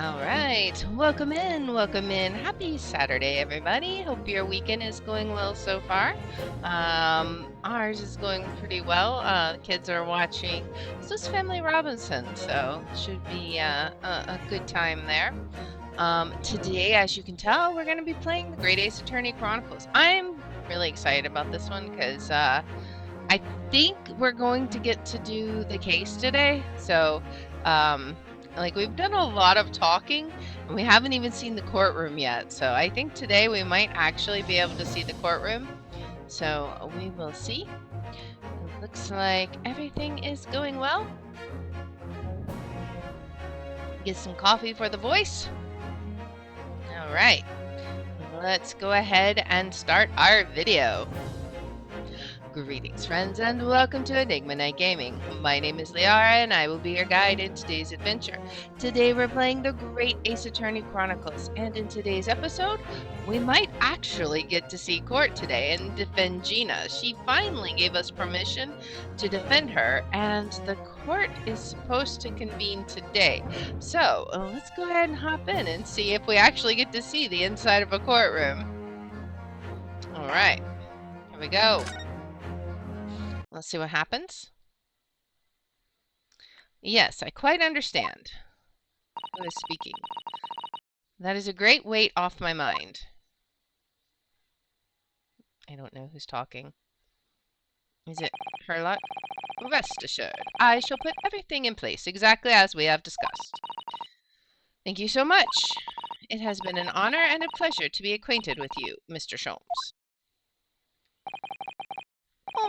All right, welcome in, welcome in. Happy Saturday, everybody. Hope your weekend is going well so far. Ours is going pretty well. Kids are watching Swiss Family Robinson, so should be a good time there. Today, as you can tell, we're going to be playing the Great Ace Attorney Chronicles. I'm really excited about this one because I think we're going to get to do the case today. So, like, we've done a lot of talking and we haven't even seen the courtroom yet. So I think today we might actually be able to see the courtroom. So we will see. It looks like everything is going well. Get some coffee for the voice. All right, let's go ahead and start our video. Greetings, friends, and welcome to Enigma Night Gaming. My name is Liara, and I will be your guide in today's adventure. Today, we're playing the Great Ace Attorney Chronicles, and in today's episode, we might actually get to see court today and defend Gina. She finally gave us permission to defend her, and the court is supposed to convene today. So, let's go ahead and hop in and see if we actually get to see the inside of a courtroom. All right, here we go. Let's see what happens. Yes, I quite understand. Who is speaking? That is a great weight off my mind. I don't know who's talking. Is it Herlock? Rest assured, I shall put everything in place exactly as we have discussed. Thank you so much. It has been an honor and a pleasure to be acquainted with you, Mr. Sholmes.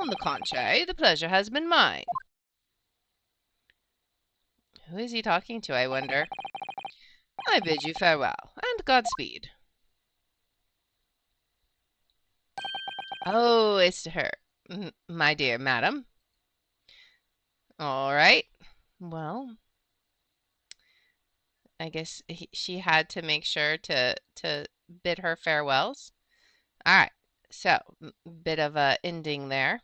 On the contrary, the pleasure has been mine. Who is he talking to, I wonder? I bid you farewell, and Godspeed. Oh, it's to her. My dear madam. All right. Well, I guess she had to make sure to bid her farewells. All right. So, bit of a ending there.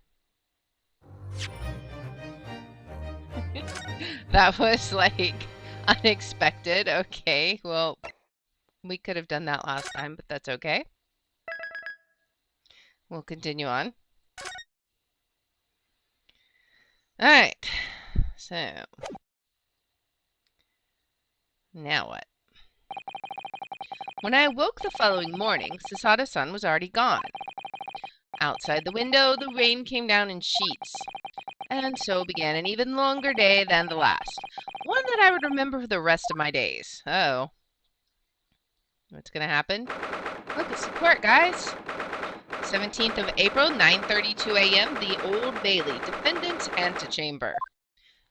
That was like unexpected. Okay, well, we could have done that last time, but that's okay. We'll continue on. All right, so now what? When I awoke the following morning, Sasada-san was already gone. Outside the window, the rain came down in sheets. And so began an even longer day than the last. One that I would remember for the rest of my days. Oh. What's going to happen? Look, it's the court, guys. 17th of April, 9:32 a.m., the Old Bailey, Defendant's Antechamber.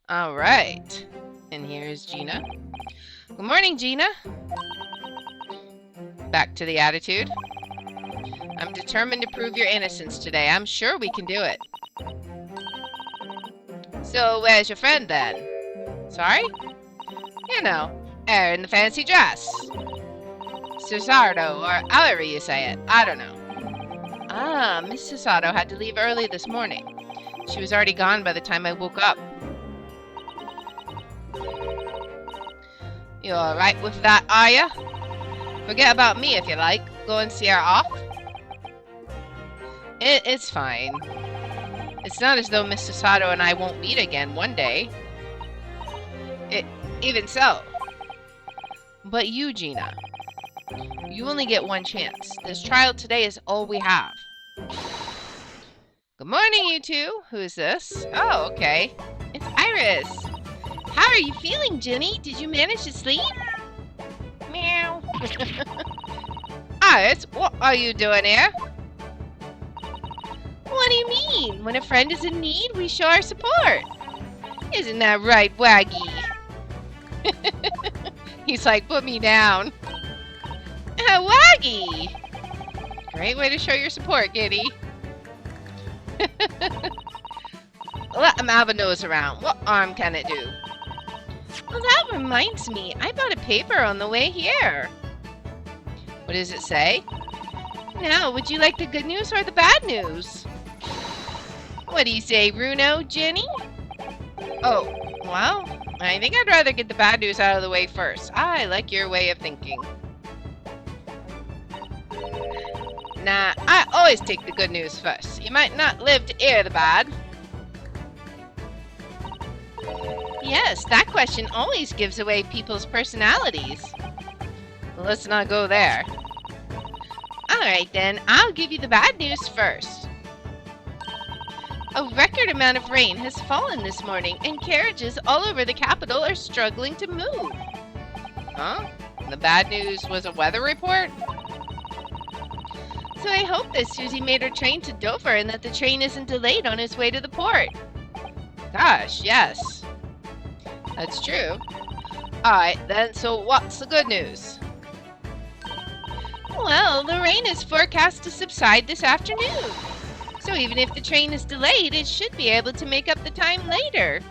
All right. And here's Gina. Good morning, Gina. Back to the attitude. I'm determined to prove your innocence today. I'm sure we can do it. So, where's your friend, then? Sorry? You know, her in the fancy dress. Cesardo, or however you say it. I don't know. Ah, Miss Cesardo had to leave early this morning. She was already gone by the time I woke up. You alright with that, are ya? Forget about me if you like. Go and see her off. It's fine. It's not as though Mr. Sato and I won't meet again one day. Even so. But you, Gina. You only get one chance. This trial today is all we have. Good morning, you two. Who is this? Oh, okay. It's Iris. How are you feeling, Jenny? Did you manage to sleep? Meow. Iris, what are you doing here? What do you mean? When a friend is in need, we show our support. Isn't that right, Waggy? He's like, put me down. Waggy! Great way to show your support, Giddy. Let him have a nose around. What harm can it do? Well, that reminds me. I bought a paper on the way here. What does it say? Now, would you like the good news or the bad news? What do you say, Bruno, Jenny? Oh, well, I think I'd rather get the bad news out of the way first. I like your way of thinking. Nah, I always take the good news first. You might not live to hear the bad. Yes, that question always gives away people's personalities. Let's not go there. Alright then, I'll give you the bad news first. A record amount of rain has fallen this morning, and carriages all over the capital are struggling to move. Huh? The bad news was a weather report? So I hope that Susie made her train to Dover and that the train isn't delayed on its way to the port. Gosh, yes. That's true. Alright then, so what's the good news? Well, the rain is forecast to subside this afternoon. So even if the train is delayed, it should be able to make up the time later.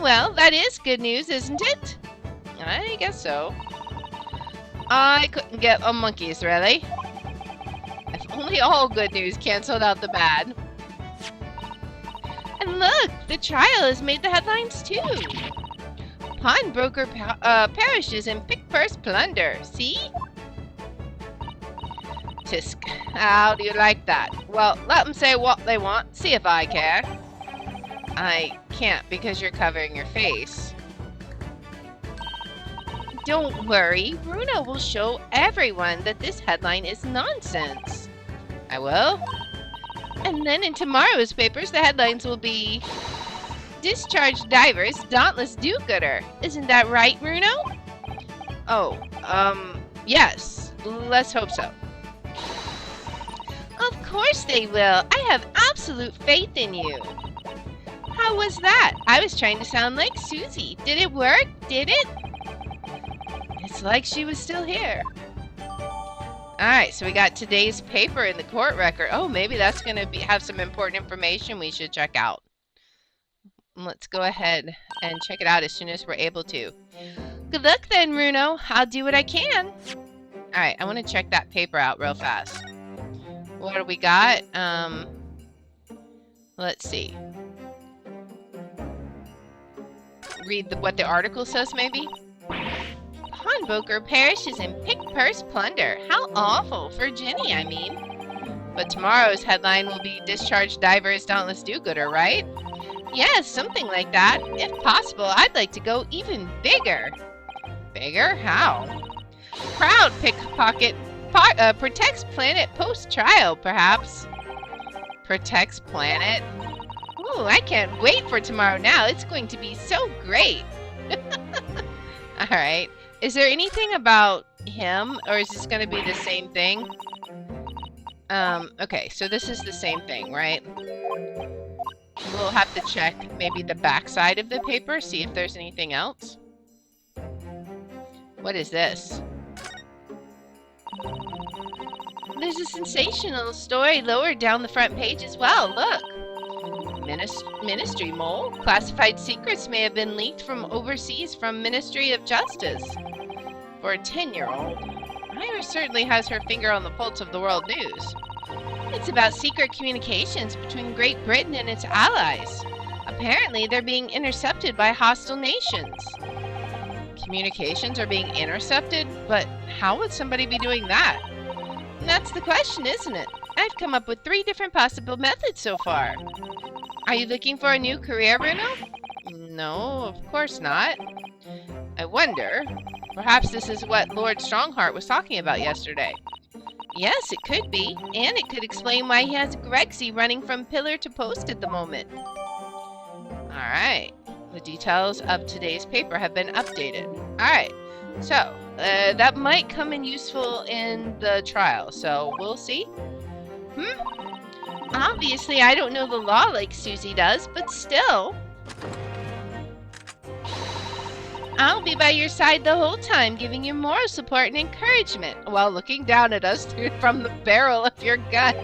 Well, that is good news, isn't it? I guess so. I couldn't get a monkeys, really. If only all good news canceled out the bad. And look, the trial has made the headlines too. Pawnbroker perishes in pick-purse plunder. See? Tisk, how do you like that? Well, let them say what they want. See if I care. I can't because you're covering your face. Don't worry, Bruno will show everyone that this headline is nonsense. I will? And then in tomorrow's papers, the headlines will be Discharged Divers, Dauntless Do-Gooder. Isn't that right, Bruno? Oh, yes. Let's hope so. Of course they will. I have absolute faith in you. How was that? I was trying to sound like Susie. Did it work? Did it? It's like she was still here. Alright, so we got today's paper in the court record. Oh, maybe that's going to have some important information we should check out. Let's go ahead and check it out as soon as we're able to. Good luck then, Bruno. I'll do what I can. Alright, I want to check that paper out real fast. What do we got? Let's see. Read what the article says, maybe? Pawnbroker perishes in pick-purse plunder. How awful. For Ginny, I mean. But tomorrow's headline will be Discharged Divers, Dauntless Do-Gooder, right? Yes, something like that. If possible, I'd like to go even bigger. Bigger? How? Proud pickpocket protects planet post-trial, perhaps. Protects planet? Ooh, I can't wait for tomorrow now. It's going to be so great. Alright. Is there anything about him, or is this going to be the same thing? Okay, so this is the same thing, right? We'll have to check maybe the back side of the paper, see if there's anything else. What is this? There's a sensational story lower down the front page as well. Look. Ministry mole. Classified secrets may have been leaked from overseas from Ministry of Justice. For a 10-year-old, Iris certainly has her finger on the pulse of the world news. It's about secret communications between Great Britain and its allies. Apparently, they're being intercepted by hostile nations. Communications are being intercepted? But how would somebody be doing that? And that's the question, isn't it? I've come up with 3 different possible methods so far. Are you looking for a new career, Bruno? No, of course not. I wonder, perhaps this is what Lord Strongheart was talking about yesterday. Yes, it could be, and it could explain why he has Grexy running from pillar to post at the moment. Alright, the details of today's paper have been updated. Alright, so, that might come in useful in the trial, so we'll see. Obviously, I don't know the law like Susie does, but still. I'll be by your side the whole time, giving you moral support and encouragement, while looking down at us from the barrel of your gun.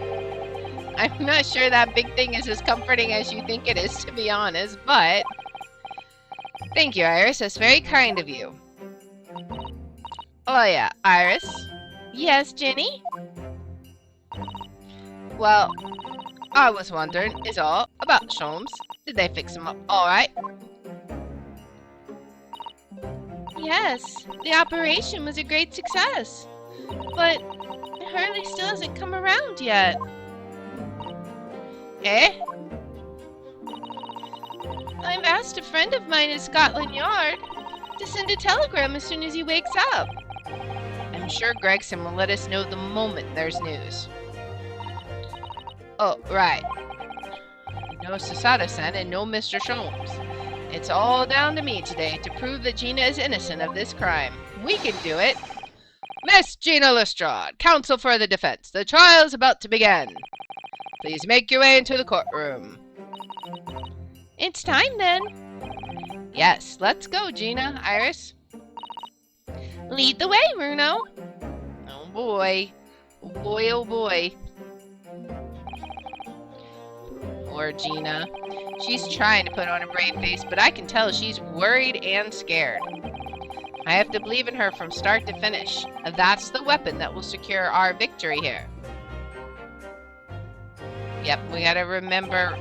I'm not sure that big thing is as comforting as you think it is, to be honest, but... Thank you, Iris. That's very kind of you. Oh yeah, Iris? Yes, Ginny? Well, I was wondering, is all about Sholmes. Did they fix him up alright? Yes, the operation was a great success. But Hurley still hasn't come around yet. Eh? I've asked a friend of mine at Scotland Yard to send a telegram as soon as he wakes up. I'm sure Gregson will let us know the moment there's news. Oh, right. No Sasada-san and no Mr. Sholmes. It's all down to me today to prove that Gina is innocent of this crime. We can do it. Miss Gina Lestrade, counsel for the defense. The trial is about to begin. Please make your way into the courtroom. It's time then. Yes, let's go, Gina. Iris. Lead the way, Runo. Oh boy. Oh boy, oh boy. Poor Gina. She's trying to put on a brave face, but I can tell she's worried and scared. I have to believe in her from start to finish. That's the weapon that will secure our victory here. Yep, we gotta remember...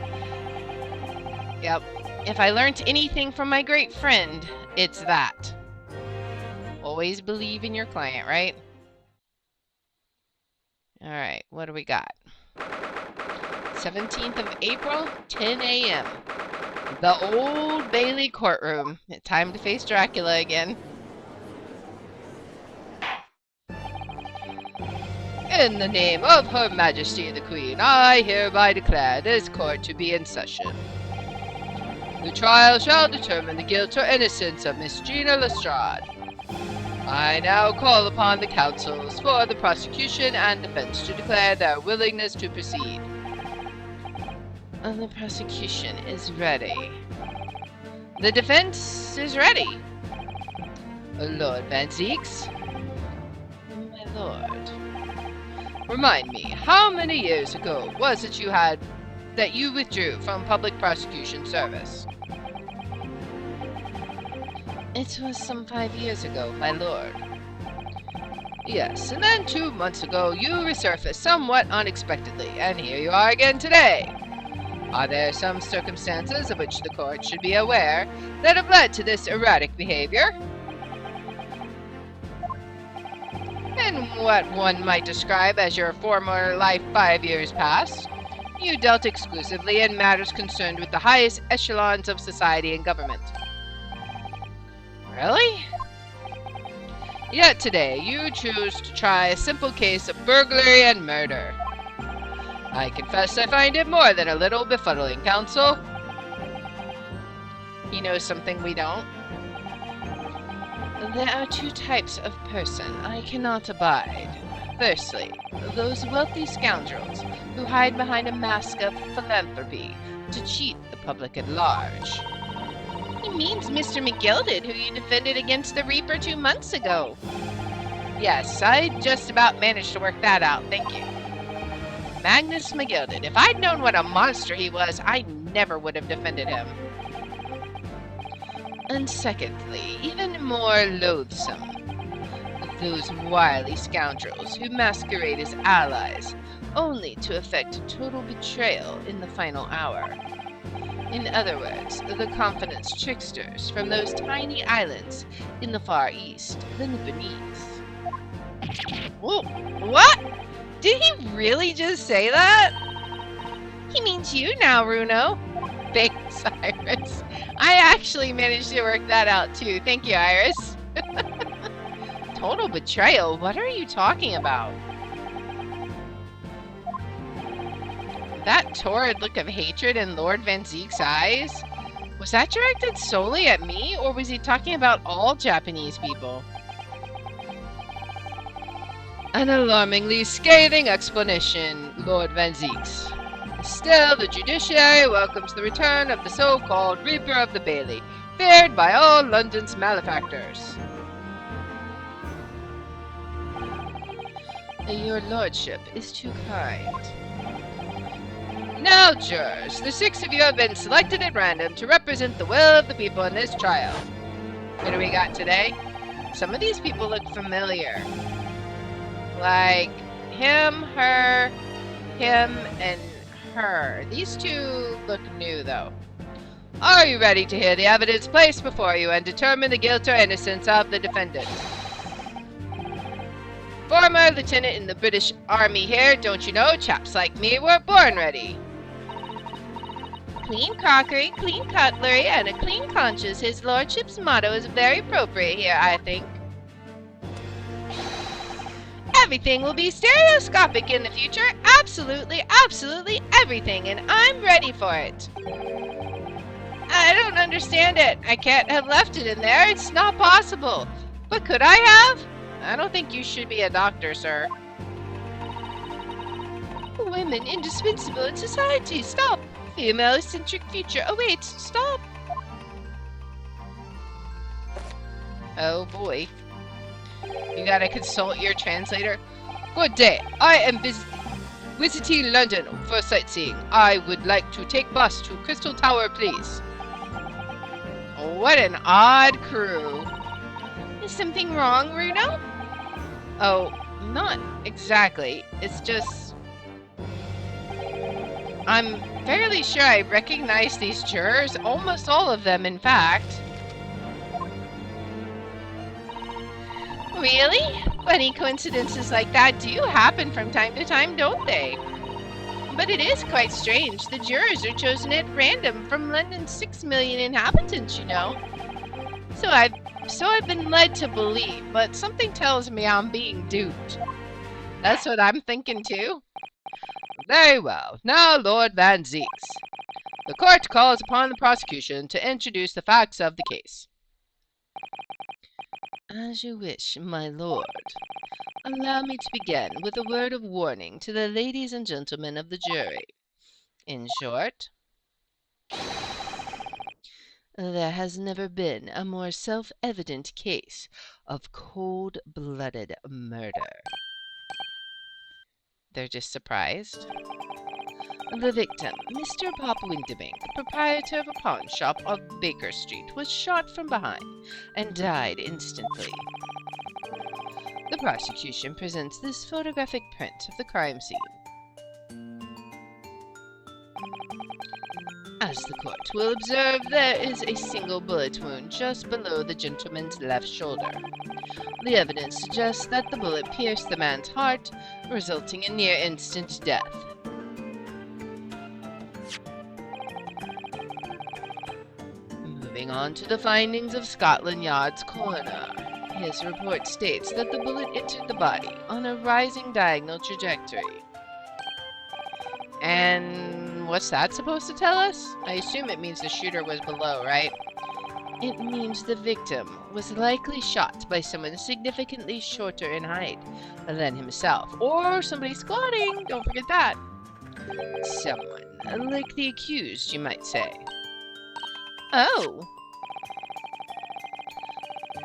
Yep, if I learned anything from my great friend, it's that. Always believe in your client, right? Alright, what do we got? 17th of April, 10 a.m. The Old Bailey courtroom. Time to face Dracula again. In the name of Her Majesty the Queen, I hereby declare this court to be in session. The trial shall determine the guilt or innocence of Miss Gina Lestrade. I now call upon the counsels for the prosecution and defense to declare their willingness to proceed. And the prosecution is ready. The defense is ready. Lord Van Zieks. My lord. Remind me, how many years ago was it that you withdrew from public prosecution service? It was some 5 years ago, my lord. Yes, and then 2 months ago you resurfaced somewhat unexpectedly, and here you are again today. Are there some circumstances of which the court should be aware that have led to this erratic behavior? In what one might describe as your former life 5 years past, you dealt exclusively in matters concerned with the highest echelons of society and government. Really? Yet today, you choose to try a simple case of burglary and murder. I confess I find it more than a little befuddling, counsel. He knows something we don't. There are 2 types of person I cannot abide. Firstly, those wealthy scoundrels who hide behind a mask of philanthropy to cheat the public at large. He means Mr. McGilded, who you defended against the Reaper 2 months ago. Yes, I just about managed to work that out, thank you. Magnus McGilded. If I'd known what a monster he was, I never would have defended him. And secondly, even more loathsome, those wily scoundrels who masquerade as allies, only to effect total betrayal in the final hour. In other words, the confidence tricksters from those tiny islands in the Far East, the Nipponese. Whoa, what? Did he really just say that? He means you now, Runo. Thanks, Iris. I actually managed to work that out too. Thank you, Iris. Total betrayal? What are you talking about? That torrid look of hatred in Lord Van Ziek's eyes? Was that directed solely at me, or was he talking about all Japanese people? An alarmingly scathing explanation, Lord Van Zieks. Still, the judiciary welcomes the return of the so-called Reaper of the Bailey, feared by all London's malefactors. Your lordship is too kind. Now, jurors, the 6 of you have been selected at random to represent the will of the people in this trial. What do we got today? Some of these people look familiar. Like him, her, him, and her. These 2 look new, though. Are you ready to hear the evidence placed before you and determine the guilt or innocence of the defendant? Former lieutenant in the British Army here, don't you know, chaps like me were born ready. Clean crockery, clean cutlery, and a clean conscience. His lordship's motto is very appropriate here, I think. Everything will be stereoscopic in the future. Absolutely, absolutely everything, and I'm ready for it. I don't understand it. I can't have left it in there. It's not possible. But could I have? I don't think you should be a doctor, sir. Women indispensable in society. Stop. Female-centric future. Oh, wait. Stop. Oh, boy. You gotta consult your translator. Good day. I am visiting London for sightseeing. I would like to take bus to Crystal Tower, please. What an odd crew. Is something wrong, Bruno? Oh, not exactly. It's just... I'm fairly sure I recognize these jurors. Almost all of them, in fact. Really? Funny coincidences like that do happen from time to time, don't they? But it is quite strange. The jurors are chosen at random from London's 6 million inhabitants, you know. So I've been led to believe, but something tells me I'm being duped. That's what I'm thinking too. Very well. Now, Lord Van Zeeks. The court calls upon the prosecution to introduce the facts of the case. As you wish, my lord. Allow me to begin with a word of warning to the ladies and gentlemen of the jury. In short, there has never been a more self-evident case of cold-blooded murder. They're just surprised. The victim, Mr. Pop Winterbank, proprietor of a pawn shop on Baker Street, was shot from behind and died instantly. The prosecution presents this photographic print of the crime scene. As the court will observe, there is a single bullet wound just below the gentleman's left shoulder. The evidence suggests that the bullet pierced the man's heart, resulting in near-instant death. Moving on to the findings of Scotland Yard's coroner. His report states that the bullet entered the body on a rising diagonal trajectory. And what's that supposed to tell us? I assume it means the shooter was below, right? It means the victim was likely shot by someone significantly shorter in height than himself. Or somebody squatting, don't forget that. Someone like the accused, you might say. Oh.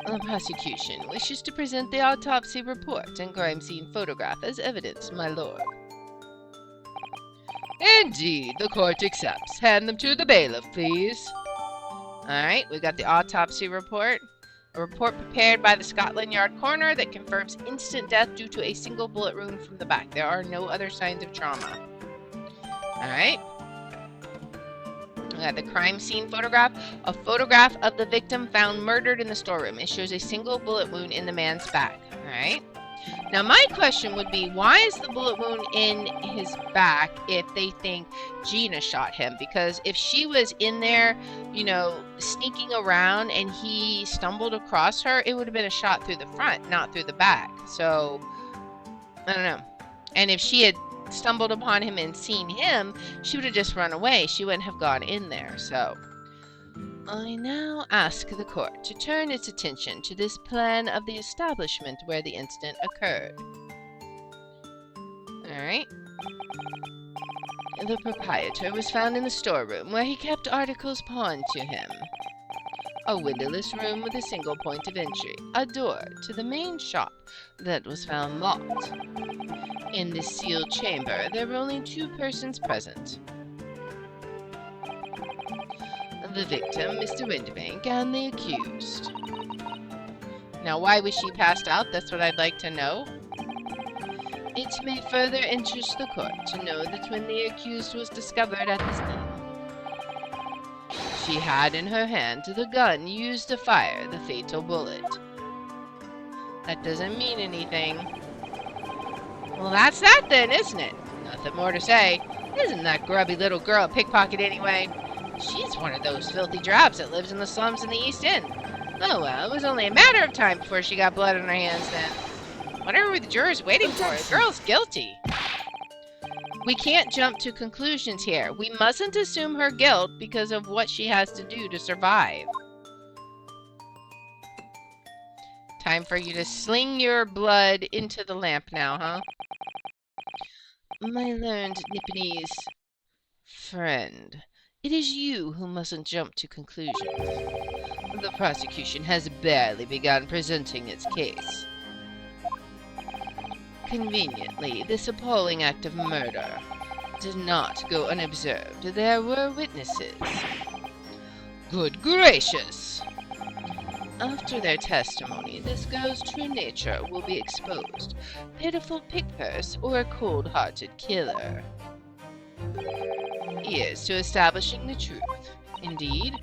The prosecution wishes to present the autopsy report and crime scene photograph as evidence, my lord. Indeed, the court accepts. Hand them to the bailiff, please. Alright, we got the autopsy report. A report prepared by the Scotland Yard coroner that confirms instant death due to a single bullet wound from the back. There are no other signs of trauma. Alright. We got the crime scene photograph. A photograph of the victim found murdered in the storeroom. It shows a single bullet wound in the man's back. Alright. Now my question would be, why is the bullet wound in his back if they think Gina shot him? Because if she was in there, you know, sneaking around and he stumbled across her, it would have been a shot through the front, not through the back. So, I don't know. And if she had stumbled upon him and seen him, she would have just run away. She wouldn't have gone in there. So, I now ask the court to turn its attention to this plan of the establishment where the incident occurred. Alright. The proprietor was found in the storeroom where he kept articles pawned to him. A windowless room with a single point of entry, a door to the main shop that was found locked. In this sealed chamber, there were only 2 persons present. The victim, Mr. Winterbank, and the accused. Now, why was she passed out? That's what I'd like to know. It may further interest the court to know that when the accused was discovered at the scene, She had in her hand the gun used to fire the fatal bullet. That doesn't mean anything. Well, that's that then, isn't it? Nothing more to say. Isn't that grubby little girl a pickpocket anyway? She's one of those filthy drabs that lives in the slums in the East End. Oh well, it was only a matter of time before she got blood on her hands then. Whatever were the jurors waiting for? The girl's guilty. We can't jump to conclusions here. We mustn't assume her guilt because of what she has to do to survive. Time for you to sling your blood into the lamp now, huh? My learned Nipponese friend, it is you who mustn't jump to conclusions. The prosecution has barely begun presenting its case. Conveniently, this appalling act of murder did not go unobserved. There were witnesses. Good gracious! After their testimony, this girl's true nature will be exposed. Pitiful pickpurse or a cold-hearted killer. Here's to establishing the truth. Indeed.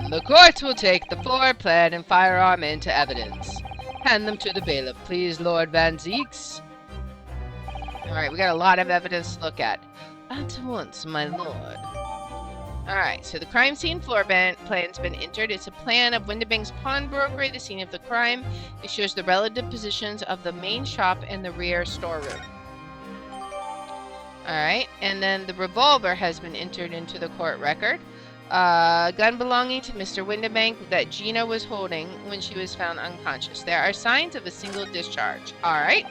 The court will take the floor plan and firearm into evidence. Hand them to the bailiff, please, Lord Van Zeeks. Alright, we got a lot of evidence to look at. At once, my lord. Alright, so the crime scene floor plan's been entered. It's a plan of Windibank's pawnbrokery, the scene of the crime. It shows the relative positions of the main shop and the rear storeroom. Alright, and then the revolver has been entered into the court record. Gun belonging to Mr. Windibank that Gina was holding when she was found unconscious. There are signs of a single discharge. Alright.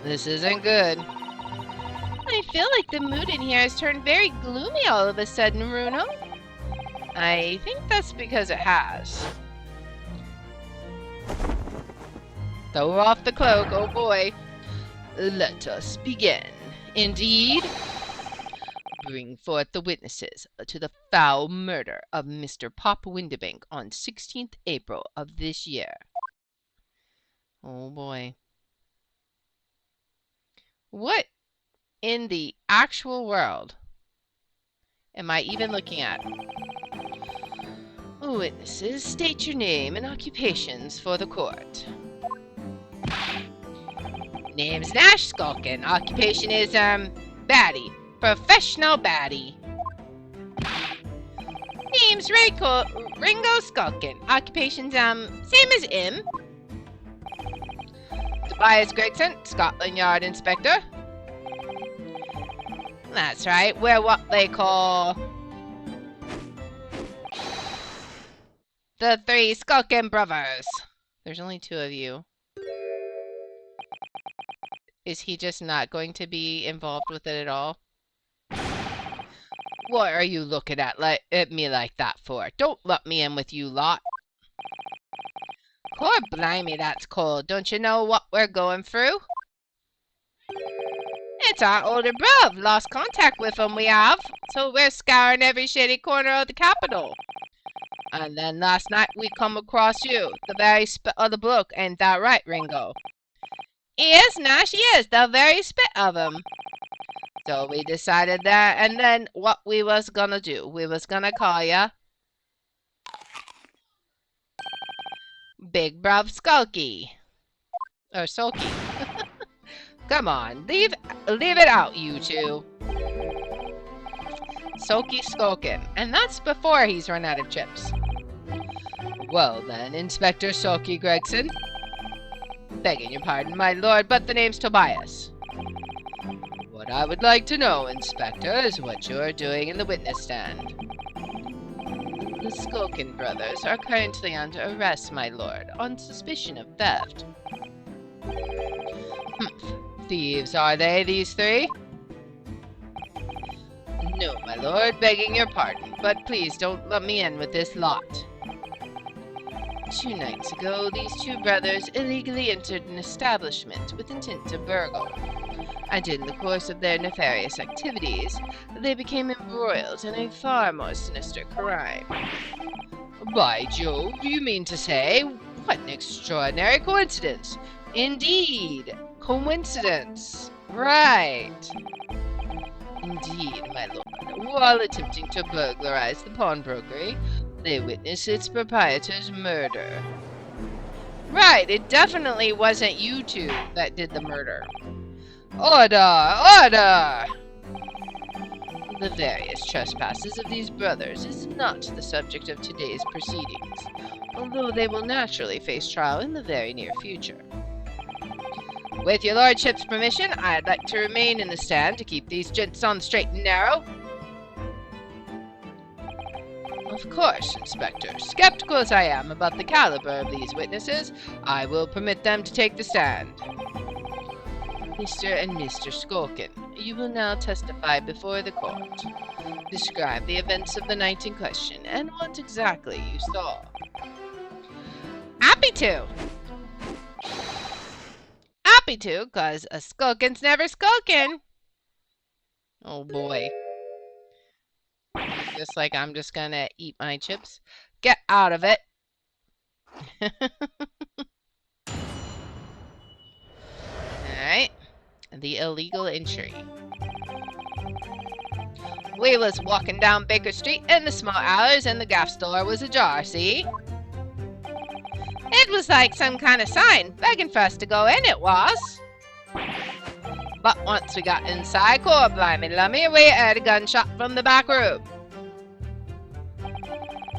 This isn't good. I feel like the mood in here has turned very gloomy all of a sudden, Runo. I think that's because it has. Throw off the cloak, oh boy. Let us begin. Indeed. Bring forth the witnesses to the foul murder of Mr. Pop Windibank on 16th April of this year. Oh boy. What in the actual world am I even looking at? Witnesses, state your name and occupations for the court. Name's Nash Skulkin. Occupation is, baddie. Professional baddie. Name's Ringo Skulkin. Occupation's, same as him. Tobias Gregson, Scotland Yard Inspector. That's right, we're what they call the three Skulkin brothers. There's only two of you. Is he just not going to be involved with it at all? What are you looking at me like that for? Don't let me in with you lot. Poor blimey, that's cold. Don't you know what we're going through? It's our older bruv. Lost contact with him we have. So we're scouring every shady corner of the capital. And then last night we come across you. The very spit of the bloke. Ain't that right, Ringo? He is, Nash. He is. The very spit of him. So we decided that. And then what we was gonna do. We was gonna call ya Big Bruv Skulky. Or Sulky. Come on, leave it out, you two. Sulky Skulkin. And that's before he's run out of chips. Well then, Inspector Sulky Gregson. Begging your pardon, my lord, but the name's Tobias. What I would like to know, Inspector, is what you're doing in the witness stand. The Skulkin brothers are currently under arrest, my lord, on suspicion of theft. Humph. Thieves, are they, these three? No, my lord, begging your pardon, but please don't let me in with this lot. 2 nights ago, these two brothers illegally entered an establishment with intent to burgle. And in the course of their nefarious activities, they became embroiled in a far more sinister crime. By Jove, you mean to say? What an extraordinary coincidence! Indeed! Coincidence! Right! Indeed, my lord. While attempting to burglarize the pawnbrokery, they witnessed its proprietor's murder. Right, it definitely wasn't you two that did the murder. Order! Order! The various trespasses of these brothers is not the subject of today's proceedings, although they will naturally face trial in the very near future. With your lordship's permission, I'd like to remain in the stand to keep these gents on the straight and narrow. Of course, Inspector. Skeptical as I am about the caliber of these witnesses, I will permit them to take the stand. Mr. and Mr. Skulkin, you will now testify before the court. Describe the events of the night in question and what exactly you saw. Happy to! Happy to, cause a skulkin's never skulkin'. Oh boy. Just like I'm just gonna eat my chips. Get out of it. Alright. The illegal entry. We was walking down Baker Street in the small hours and the gaff store was ajar, see? It was like some kind of sign, begging for us to go in, it was. But once we got inside, core blimey lummy, we heard a gunshot from the back room.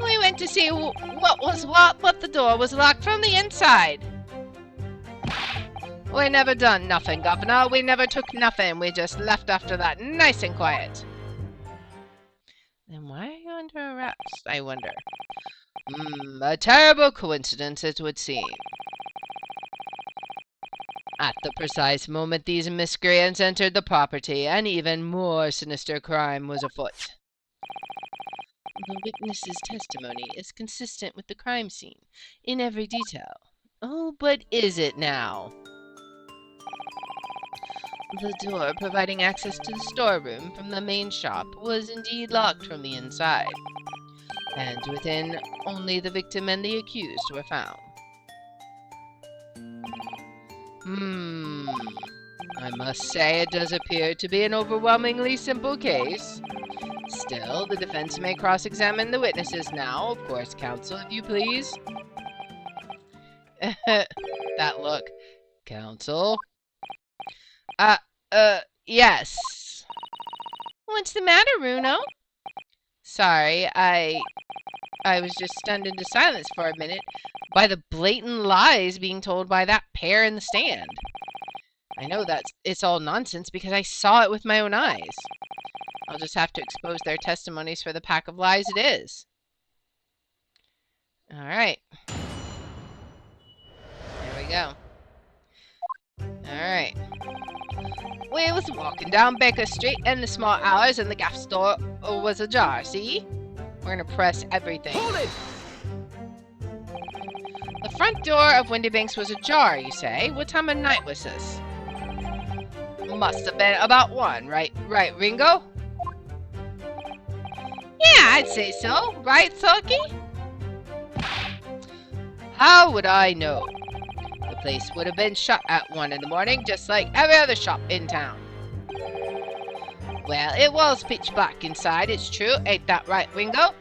We went to see what was what, but the door was locked from the inside. We never done nothing, Governor. We never took nothing. We just left after that, nice and quiet. Then why are you under arrest, I wonder? A terrible coincidence it would seem. At the precise moment these miscreants entered the property, an even more sinister crime was afoot. The witness's testimony is consistent with the crime scene, in every detail. Oh, but is it now? The door providing access to the storeroom from the main shop was indeed locked from the inside, and within only the victim and the accused were found. I must say it does appear to be an overwhelmingly simple case. Still, the defense may cross-examine the witnesses now. Of course, counsel, if you please. That look. Counsel? Yes. What's the matter, Runo? Sorry, I was just stunned into silence for a minute by the blatant lies being told by that pair in the stand. I know that it's all nonsense because I saw it with my own eyes. I'll just have to expose their testimonies for the pack of lies it is. Alright. There we go. Alright. We was walking down Baker Street in the small hours and the gaff store was ajar, see? We're gonna press everything. Hold it! The front door of Windybanks was ajar, you say? What time of night was this? Must have been about 1, right, Ringo? Yeah, I'd say so. Right, Sulky? How would I know? The place would have been shut at 1 in the morning, just like every other shop in town. Well, it was pitch black inside, it's true. Ain't that right, Ringo?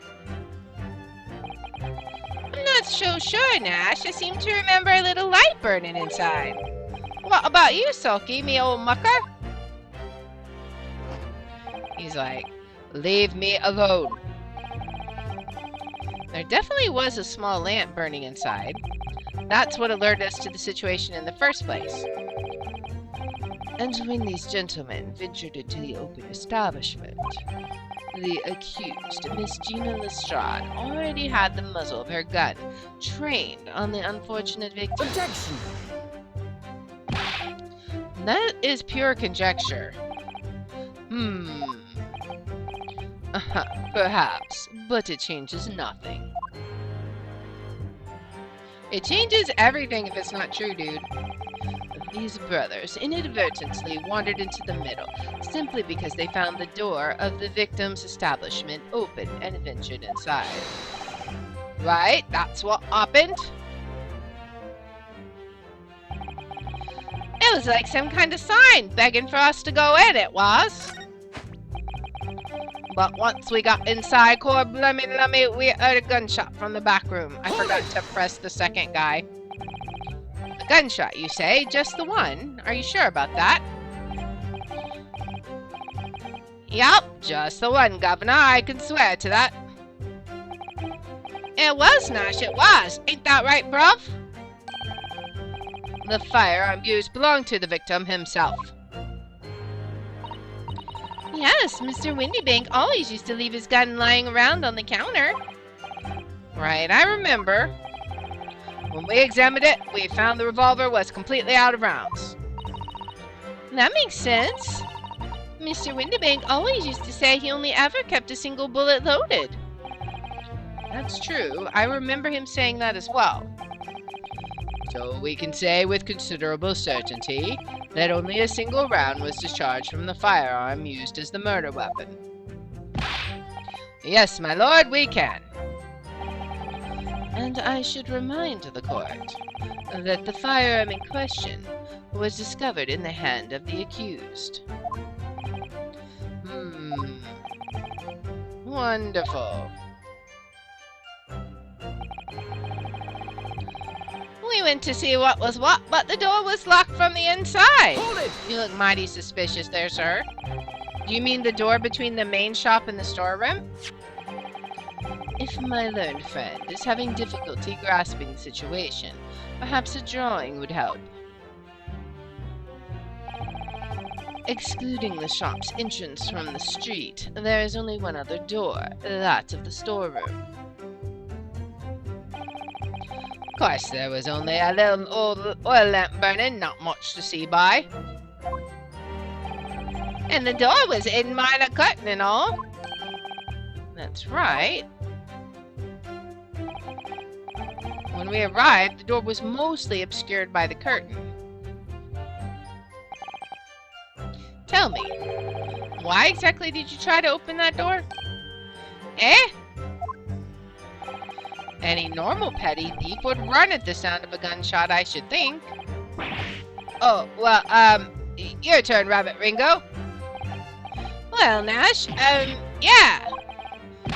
I'm not so sure, Nash. I seem to remember a little light burning inside. What about you, Sulky, me old mucker? He's like, leave me alone. There definitely was a small lamp burning inside. That's what alerted us to the situation in the first place. And when these gentlemen ventured into the open establishment, the accused, Miss Gina Lestrade, already had the muzzle of her gun trained on the unfortunate victim. Objection! That is pure conjecture. Perhaps, but it changes nothing. It changes everything if it's not true, dude. These brothers inadvertently wandered into the middle, simply because they found the door of the victim's establishment open and ventured inside. Right? That's what happened? It was like some kind of sign begging for us to go in, it was. But once we got inside, core blummy, we heard a gunshot from the back room. I forgot to press the second guy. A gunshot, you say? Just the one? Are you sure about that? Yup, just the one, Governor. I can swear to that. It was, Nash, it was. Ain't that right, bruv? The firearm used belonged to the victim himself. Yes, Mr. Windybank always used to leave his gun lying around on the counter. Right, I remember. When we examined it, we found the revolver was completely out of rounds. That makes sense. Mr. Windybank always used to say he only ever kept a single bullet loaded. That's true. I remember him saying that as well. So we can say with considerable certainty that only a single round was discharged from the firearm used as the murder weapon. Yes, my lord, we can. And I should remind the court that the firearm in question was discovered in the hand of the accused. Wonderful. We went to see what was what, but the door was locked from the inside. Hold it! You look mighty suspicious there, sir. Do you mean the door between the main shop and the storeroom? If my learned friend is having difficulty grasping the situation, perhaps a drawing would help. Excluding the shop's entrance from the street, there is only one other door, that of the storeroom. Of course, there was only a little old oil lamp burning, not much to see by. And the door was hidden behind a curtain and all. That's right. When we arrived, the door was mostly obscured by the curtain. Tell me, why exactly did you try to open that door? Eh? Any normal petty thief would run at the sound of a gunshot, I should think. Oh, well, your turn, Rabbit Ringo. Well, Nash, yeah.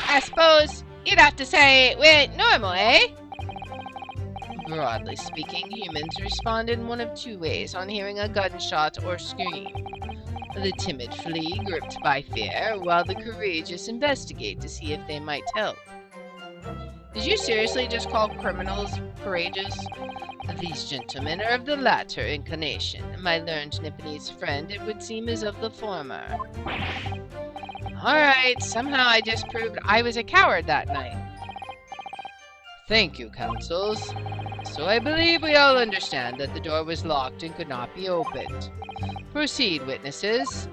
I suppose you'd have to say we ain't normal, eh? Broadly speaking, humans respond in one of two ways on hearing a gunshot or scream. The timid flee, gripped by fear, while the courageous investigate to see if they might help. Did you seriously just call criminals courageous? These gentlemen are of the latter inclination. My learned Nipponese friend, it would seem, is of the former. Alright, somehow I just proved I was a coward that night. Thank you, counsels. So I believe we all understand that the door was locked and could not be opened. Proceed, witnesses.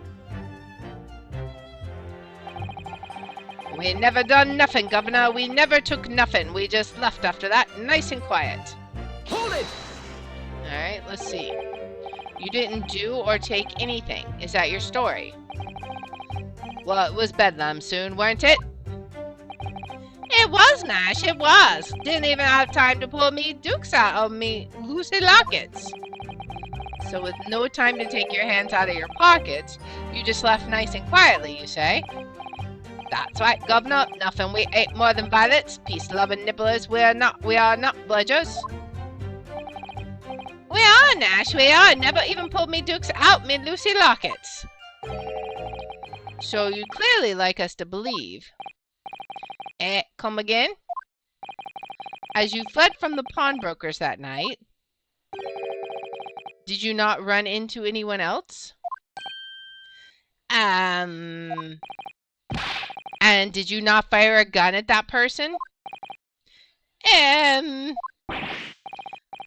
We never done nothing, Governor. We never took nothing. We just left after that, nice and quiet. Hold it! Alright, let's see. You didn't do or take anything. Is that your story? Well, it was bedlam soon, weren't it? It was, Nash, it was. Didn't even have time to pull me dukes out of me Lucy lockets. So with no time to take your hands out of your pockets, you just left nice and quietly, you say? That's right, Governor. Nothing we ain't more than violets. Peace-loving nibblers, we are not bludgers. We are, Nash, we are. Never even pulled me dukes out me Lucy lockets. So you clearly like us to believe. Come again? As you fled from the pawnbrokers that night, did you not run into anyone else? And did you not fire a gun at that person?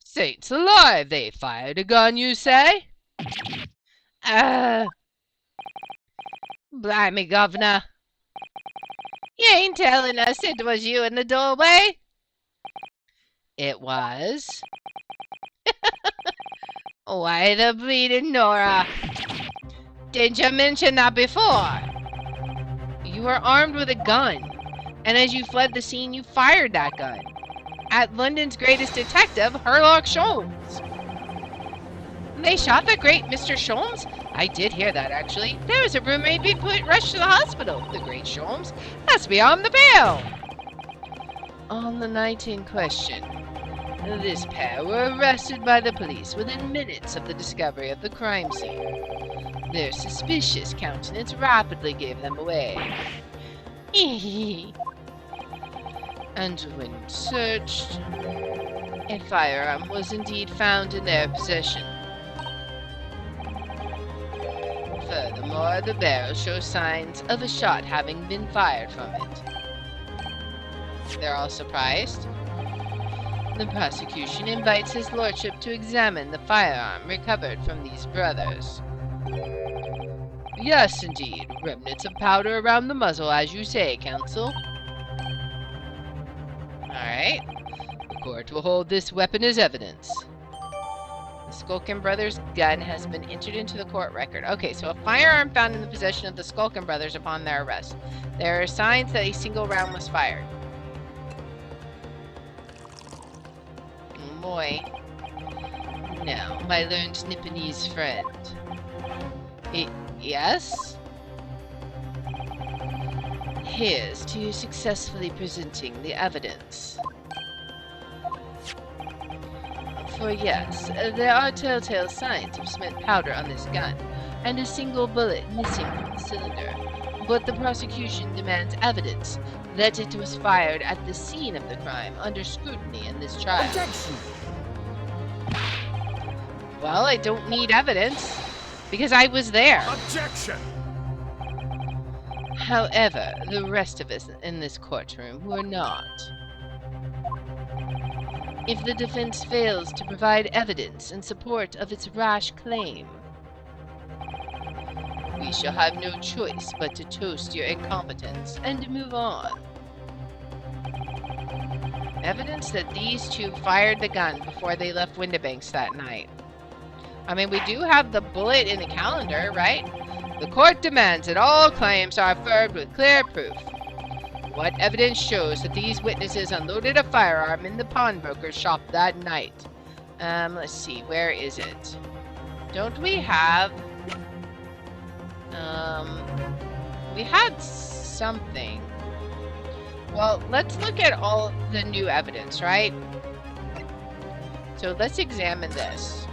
Saints alive, they fired a gun, you say? Blimey, Governor. You ain't telling us it was you in the doorway? It was. Why the bleeding Nora? Didn't you mention that before? You were armed with a gun, and as you fled the scene, you fired that gun at London's greatest detective, Sherlock Holmes. They shot the great Mr. Sholmes? I did hear that, actually. There was a rumor he'd been rushed to the hospital. The great Sholmes has to be on the bail. On the night in question, this pair were arrested by the police within minutes of the discovery of the crime scene. Their suspicious countenance rapidly gave them away. And when searched, a firearm was indeed found in their possession. Furthermore, the barrel shows signs of a shot having been fired from it. They're all surprised. The prosecution invites his lordship to examine the firearm recovered from these brothers. Yes, indeed. Remnants of powder around the muzzle, as you say, counsel. Alright. The court will hold this weapon as evidence. The Skulkin brothers' gun has been entered into the court record. Okay, so a firearm found in the possession of the Skulkin brothers upon their arrest. There are signs that a single round was fired. Boy. Now, my learned Nipponese friend. Yes? Here's to you successfully presenting the evidence. For yes, there are telltale signs of spent powder on this gun, and a single bullet missing from the cylinder. But the prosecution demands evidence that it was fired at the scene of the crime under scrutiny in this trial. Objection! Well, I don't need evidence, because I was there. Objection! However, the rest of us in this courtroom were not. If the defense fails to provide evidence in support of its rash claim, we shall have no choice but to toast your incompetence and move on. Evidence that these two fired the gun before they left Windibanks that night. I mean, we do have the bullet in the calendar, right? The court demands that all claims are affirmed with clear proof. What evidence shows that these witnesses unloaded a firearm in the pawnbroker's shop that night? Let's see, where is it? Don't we have... we had something. Well, let's look at all the new evidence, right? So let's examine this.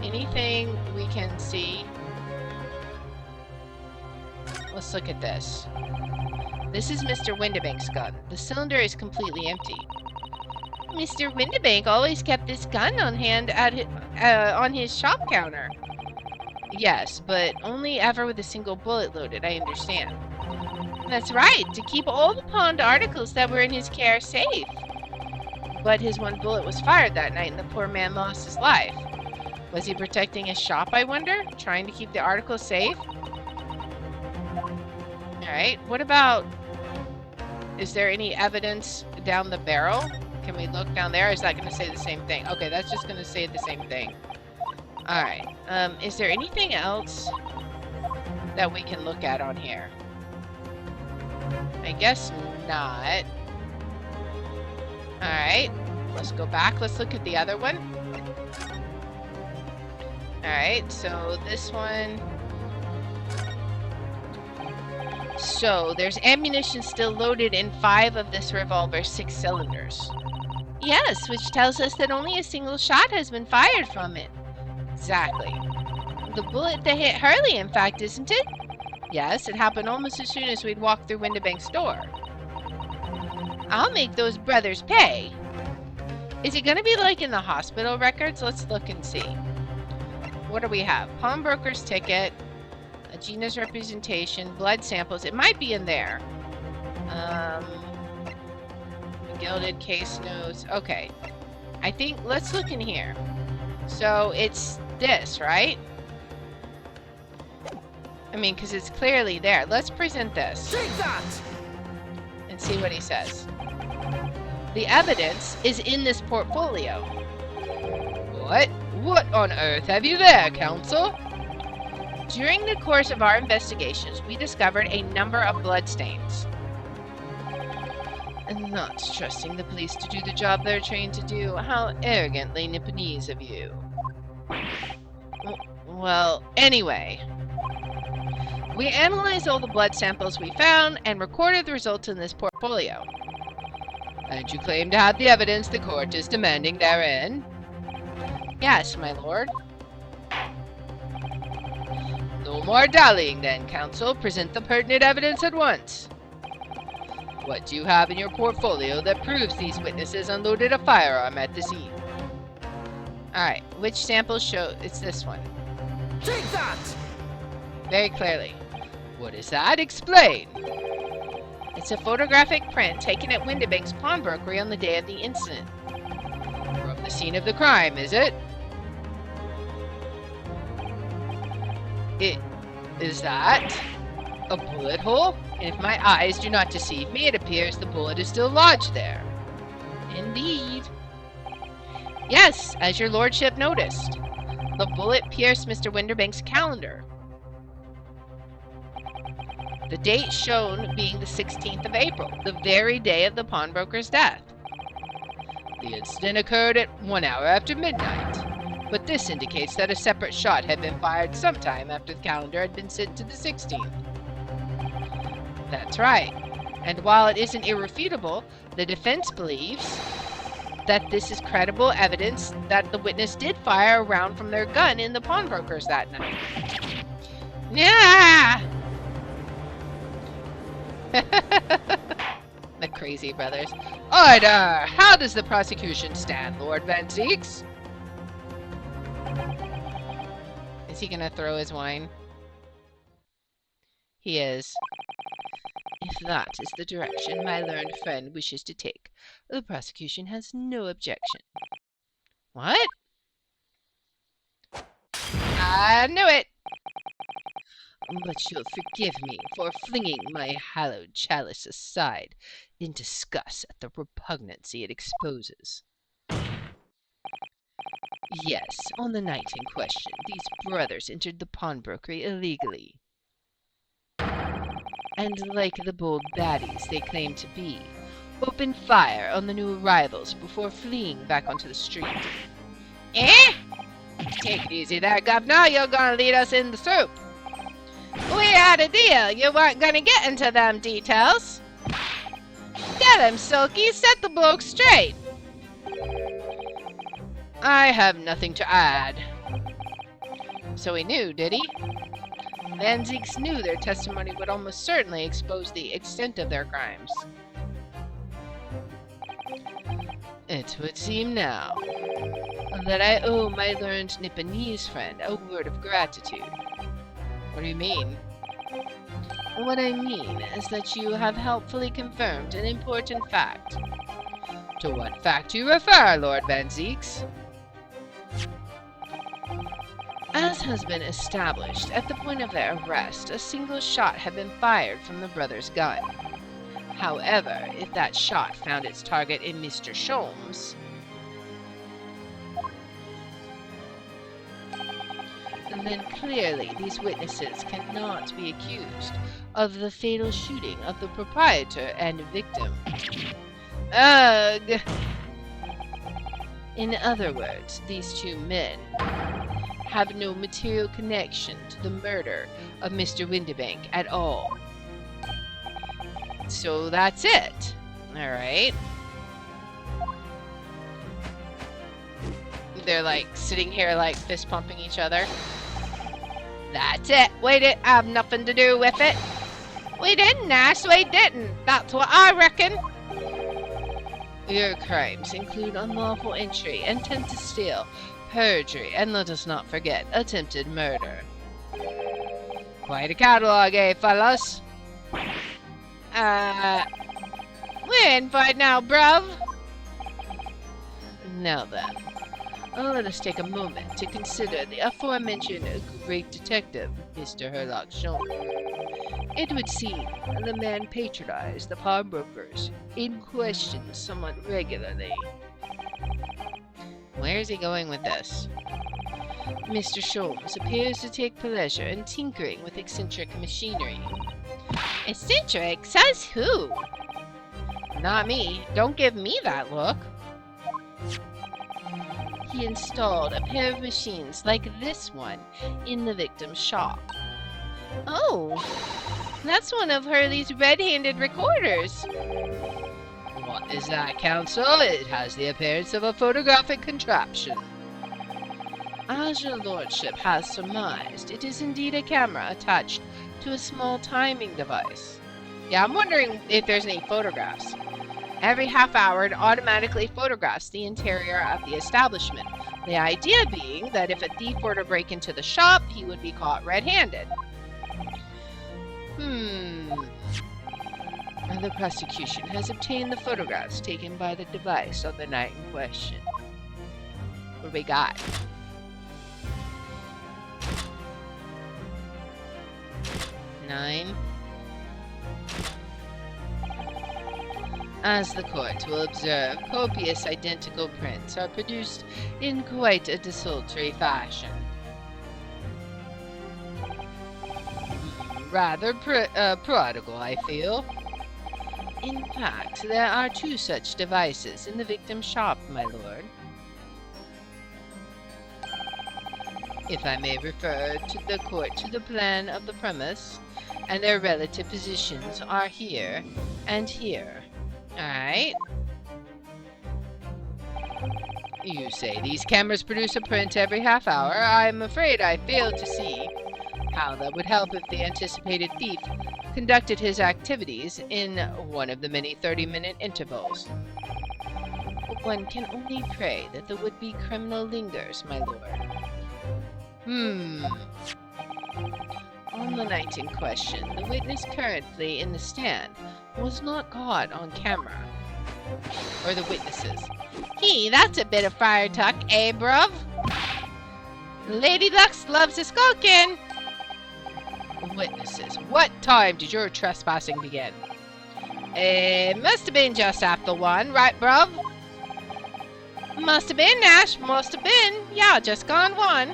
Anything we can see? Let's look at this. This is Mr. Windibank's gun. The cylinder is completely empty. Mr. Windibank always kept this gun on hand at on his shop counter. Yes, but only ever with a single bullet loaded, I understand. That's right, to keep all the pawned articles that were in his care safe. But his one bullet was fired that night and the poor man lost his life. Was he protecting his shop, I wonder? Trying to keep the articles safe? Alright, what about... Is there any evidence down the barrel? Can we look down there? Is that going to say the same thing? Okay, that's just going to say the same thing. Alright, is there anything else that we can look at on here? I guess not. Alright, let's go back. Let's look at the other one. Alright, so this one... So, there's ammunition still loaded in 5 of this revolver's 6 cylinders. Yes, which tells us that only a single shot has been fired from it. Exactly. The bullet that hit Hurley, in fact, isn't it? Yes, it happened almost as soon as we'd walked through Windibank's door. I'll make those brothers pay. Is it going to be like in the hospital records? Let's look and see. What do we have? Pawnbroker's ticket. Gina's representation, blood samples. It might be in there. Gilded case notes. Okay. I think, let's look in here. So, it's this, right? I mean, because it's clearly there. Let's present this. Take that! And see what he says. The evidence is in this portfolio. What? What on earth have you there, counsel? During the course of our investigations, we discovered a number of bloodstains. And not trusting the police to do the job they're trained to do. How arrogantly Nipponese of you. Well, anyway. We analyzed all the blood samples we found and recorded the results in this portfolio. And you claim to have the evidence the court is demanding therein? Yes, my lord. No more dallying then, counsel. Present the pertinent evidence at once. What do you have in your portfolio that proves these witnesses unloaded a firearm at the scene? Alright, which samples show... It's this one. Take that! Very clearly. What is that? Explain! It's a photographic print taken at Windibank's pawnbrokery on the day of the incident. From the scene of the crime, is it? Is that a bullet hole? And if my eyes do not deceive me, it appears the bullet is still lodged there. Indeed. Yes, as your lordship noticed. The bullet pierced Mr. Windibank's calendar. The date shown being the 16th of April, the very day of the pawnbroker's death. The incident occurred at 1 hour after midnight, but this indicates that a separate shot had been fired sometime after the calendar had been sent to the 16th. That's right. And while it isn't irrefutable, the defense believes that this is credible evidence that the witness did fire a round from their gun in the pawnbrokers that night. Yeah! The crazy brothers. Order! How does the prosecution stand, Lord Van Zeeks? Is he gonna throw his wine? He is. If that is the direction my learned friend wishes to take, the prosecution has no objection. What? I knew it! But you'll forgive me for flinging my hallowed chalice aside in disgust at the repugnancy it exposes. Yes, on the night in question, these brothers entered the pawnbrokery illegally. And like the bold baddies they claim to be, opened fire on the new arrivals before fleeing back onto the street. Eh? Take it easy there, governor. You're gonna lead us in the soup. We had a deal. You weren't gonna get into them details. Get him, Silky. Set the bloke straight. I have nothing to add. So he knew, did he? Van Zeeks knew their testimony would almost certainly expose the extent of their crimes. It would seem now that I owe my learned Nipponese friend a word of gratitude. What do you mean? What I mean is that you have helpfully confirmed an important fact. To what fact do you refer, Lord Van Zeeks? As has been established, at the point of their arrest, a single shot had been fired from the brothers' gun. However, if that shot found its target in Mr. Sholmes, then clearly these witnesses cannot be accused of the fatal shooting of the proprietor and victim. Ugh! In other words, these two men have no material connection to the murder of Mr. Windibank at all. So that's it. Alright. They're like sitting here like fist pumping each other. That's it. We didn't have nothing to do with it. We didn't, Nash. We didn't. That's what I reckon. Your crimes include unlawful entry, intent to steal, perjury, and let us not forget, attempted murder. Quite a catalog, eh, fellas? We're in for it now, bruv. Now then, let us take a moment to consider the aforementioned great detective, Mr. Herlock Sholmes. It would seem the man patronized the pawnbrokers in question somewhat regularly. Where is he going with this? Mr. Sholmes appears to take pleasure in tinkering with eccentric machinery. Eccentric? Says who? Not me. Don't give me that look. he installed a pair of machines like this one in the victim's shop. Oh, that's one of Hurley's red-handed recorders. What is that, Counsel? It has the appearance of a photographic contraption. As your lordship has surmised, it is indeed a camera attached to a small timing device. Yeah, I'm wondering if there's any photographs. Every half hour, it automatically photographs the interior of the establishment. The idea being that if a thief were to break into the shop, he would be caught red-handed. And the prosecution has obtained the photographs taken by the device on the night in question. What do we got? Nine. As the court will observe, copious identical prints are produced in quite a desultory fashion. Rather prodigal, I feel. In fact, there are 2 such devices in the victim's shop, my lord. If I may refer to the court to the plan of the premise, and their relative positions are here and here. Alright. You say these cameras produce a print every half hour. I'm afraid I fail to see how that would help if the anticipated thief conducted his activities in one of the many 30-minute intervals. But one can only pray that the would-be criminal lingers, my lord. On the night in question, the witness currently in the stand was not caught on camera. Or the witnesses. That's a bit of friar tuck, eh, bruv? Lady Lux loves a skulkin'. Witnesses. What time did your trespassing begin? It must have been just after 1, right, bruv? Must have been, Nash. Must have been. Yeah, just gone 1.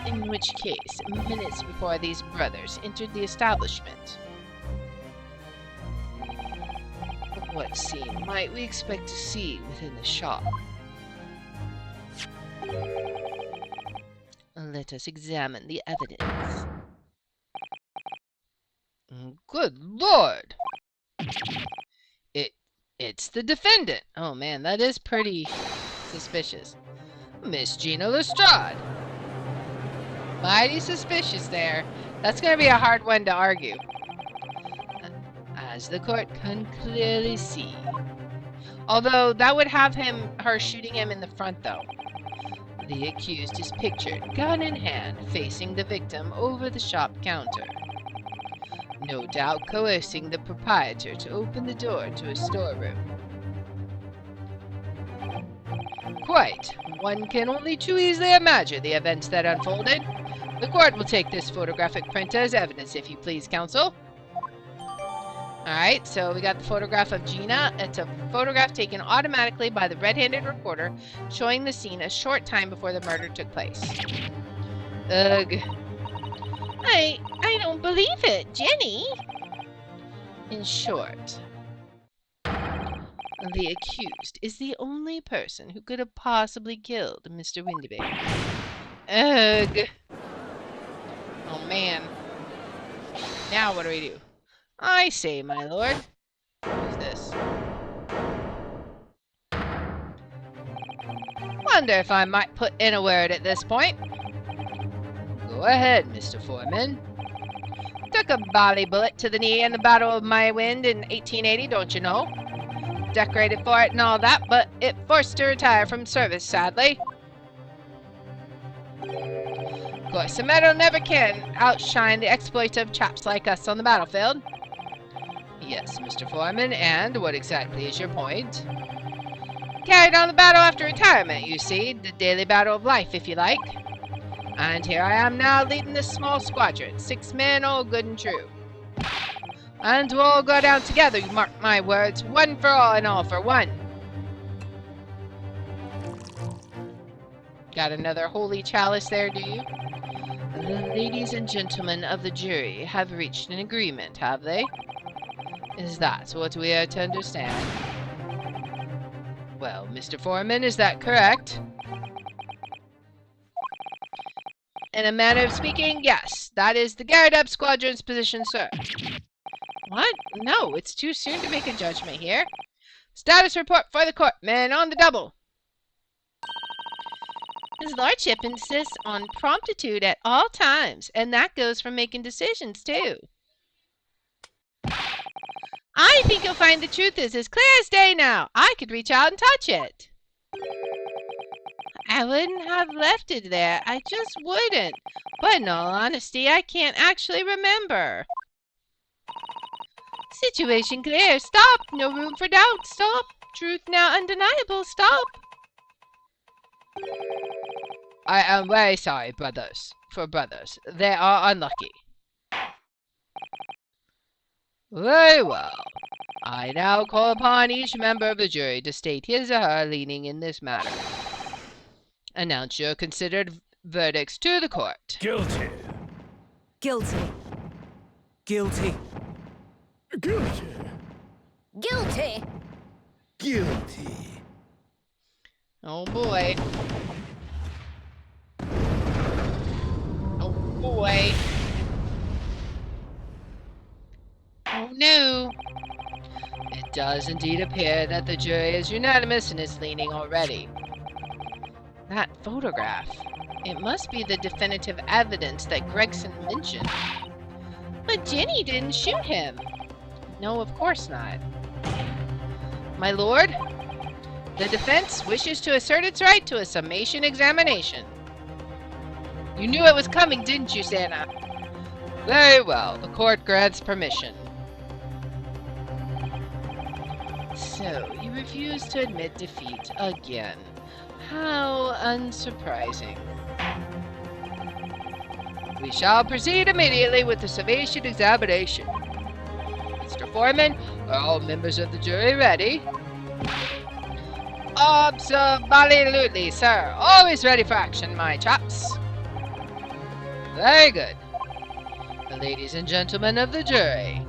In which case, minutes before these brothers entered the establishment. What scene might we expect to see within the shop? Let us examine the evidence. Good Lord! It's the defendant. Oh man, that is pretty suspicious. Miss Gina Lestrade. Mighty suspicious there. That's going to be a hard one to argue. As the court can clearly see. Although that would have her shooting him in the front though. The accused is pictured, gun in hand, facing the victim over the shop counter. No doubt coercing the proprietor to open the door to his storeroom. Quite. One can only too easily imagine the events that unfolded. The court will take this photographic print as evidence, if you please, counsel. Alright, so we got the photograph of Gina. It's a photograph taken automatically by the red-handed recorder, showing the scene a short time before the murder took place. Ugh. I don't believe it, Jenny. In short, the accused is the only person who could have possibly killed Mr. Windibank. Ugh. Oh man. Now what do we do? I say, my lord. What is this? Wonder if I might put in a word at this point. Go ahead, Mr. Foreman. Took a bally bullet to the knee in the Battle of My Wind in 1880, don't you know? Decorated for it and all that, but it forced to retire from service, sadly. Of course, the medal never can outshine the exploits of chaps like us on the battlefield. Yes, Mr. Foreman, and what exactly is your point? Carried on the battle after retirement, you see. The daily battle of life, if you like. And here I am now leading this small squadron. 6 men, all good and true. And we'll all go down together, you mark my words. One for all and all for one. Got another holy chalice there, do you? The ladies and gentlemen of the jury have reached an agreement, have they? Is that what we are to understand? Well, Mr. Foreman, is that correct? In a manner of speaking, yes. That is the Garrett Up Squadron's position, sir. What? No, it's too soon to make a judgment here. Status report for the court. Man on the double. His lordship insists on promptitude at all times, and that goes for making decisions, too. I think you'll find the truth is as clear as day now. I could reach out and touch it. I wouldn't have left it there. I just wouldn't. But in all honesty, I can't actually remember. Situation clear. Stop. No room for doubt. Stop. Truth now undeniable. Stop. I am very sorry, brothers. They are unlucky. Very well. I now call upon each member of the jury to state his or her leaning in this matter. Announce your considered verdicts to the court. Guilty. Guilty. Guilty. Guilty. Guilty. Guilty. Oh boy. Oh boy. Oh no. It does indeed appear that the jury is unanimous in its leaning already. That photograph. It must be the definitive evidence that Gregson mentioned. But Jenny didn't shoot him. No, of course not. My lord, the defense wishes to assert its right to a summation examination. You knew it was coming, didn't you, Santa? Very well. The court grants permission. So, you refuse to admit defeat again. How unsurprising. We shall proceed immediately with the summation examination. Mr. Foreman, are all members of the jury ready? Absolutely, sir. Always ready for action, my chaps. Very good. Ladies and gentlemen of the jury,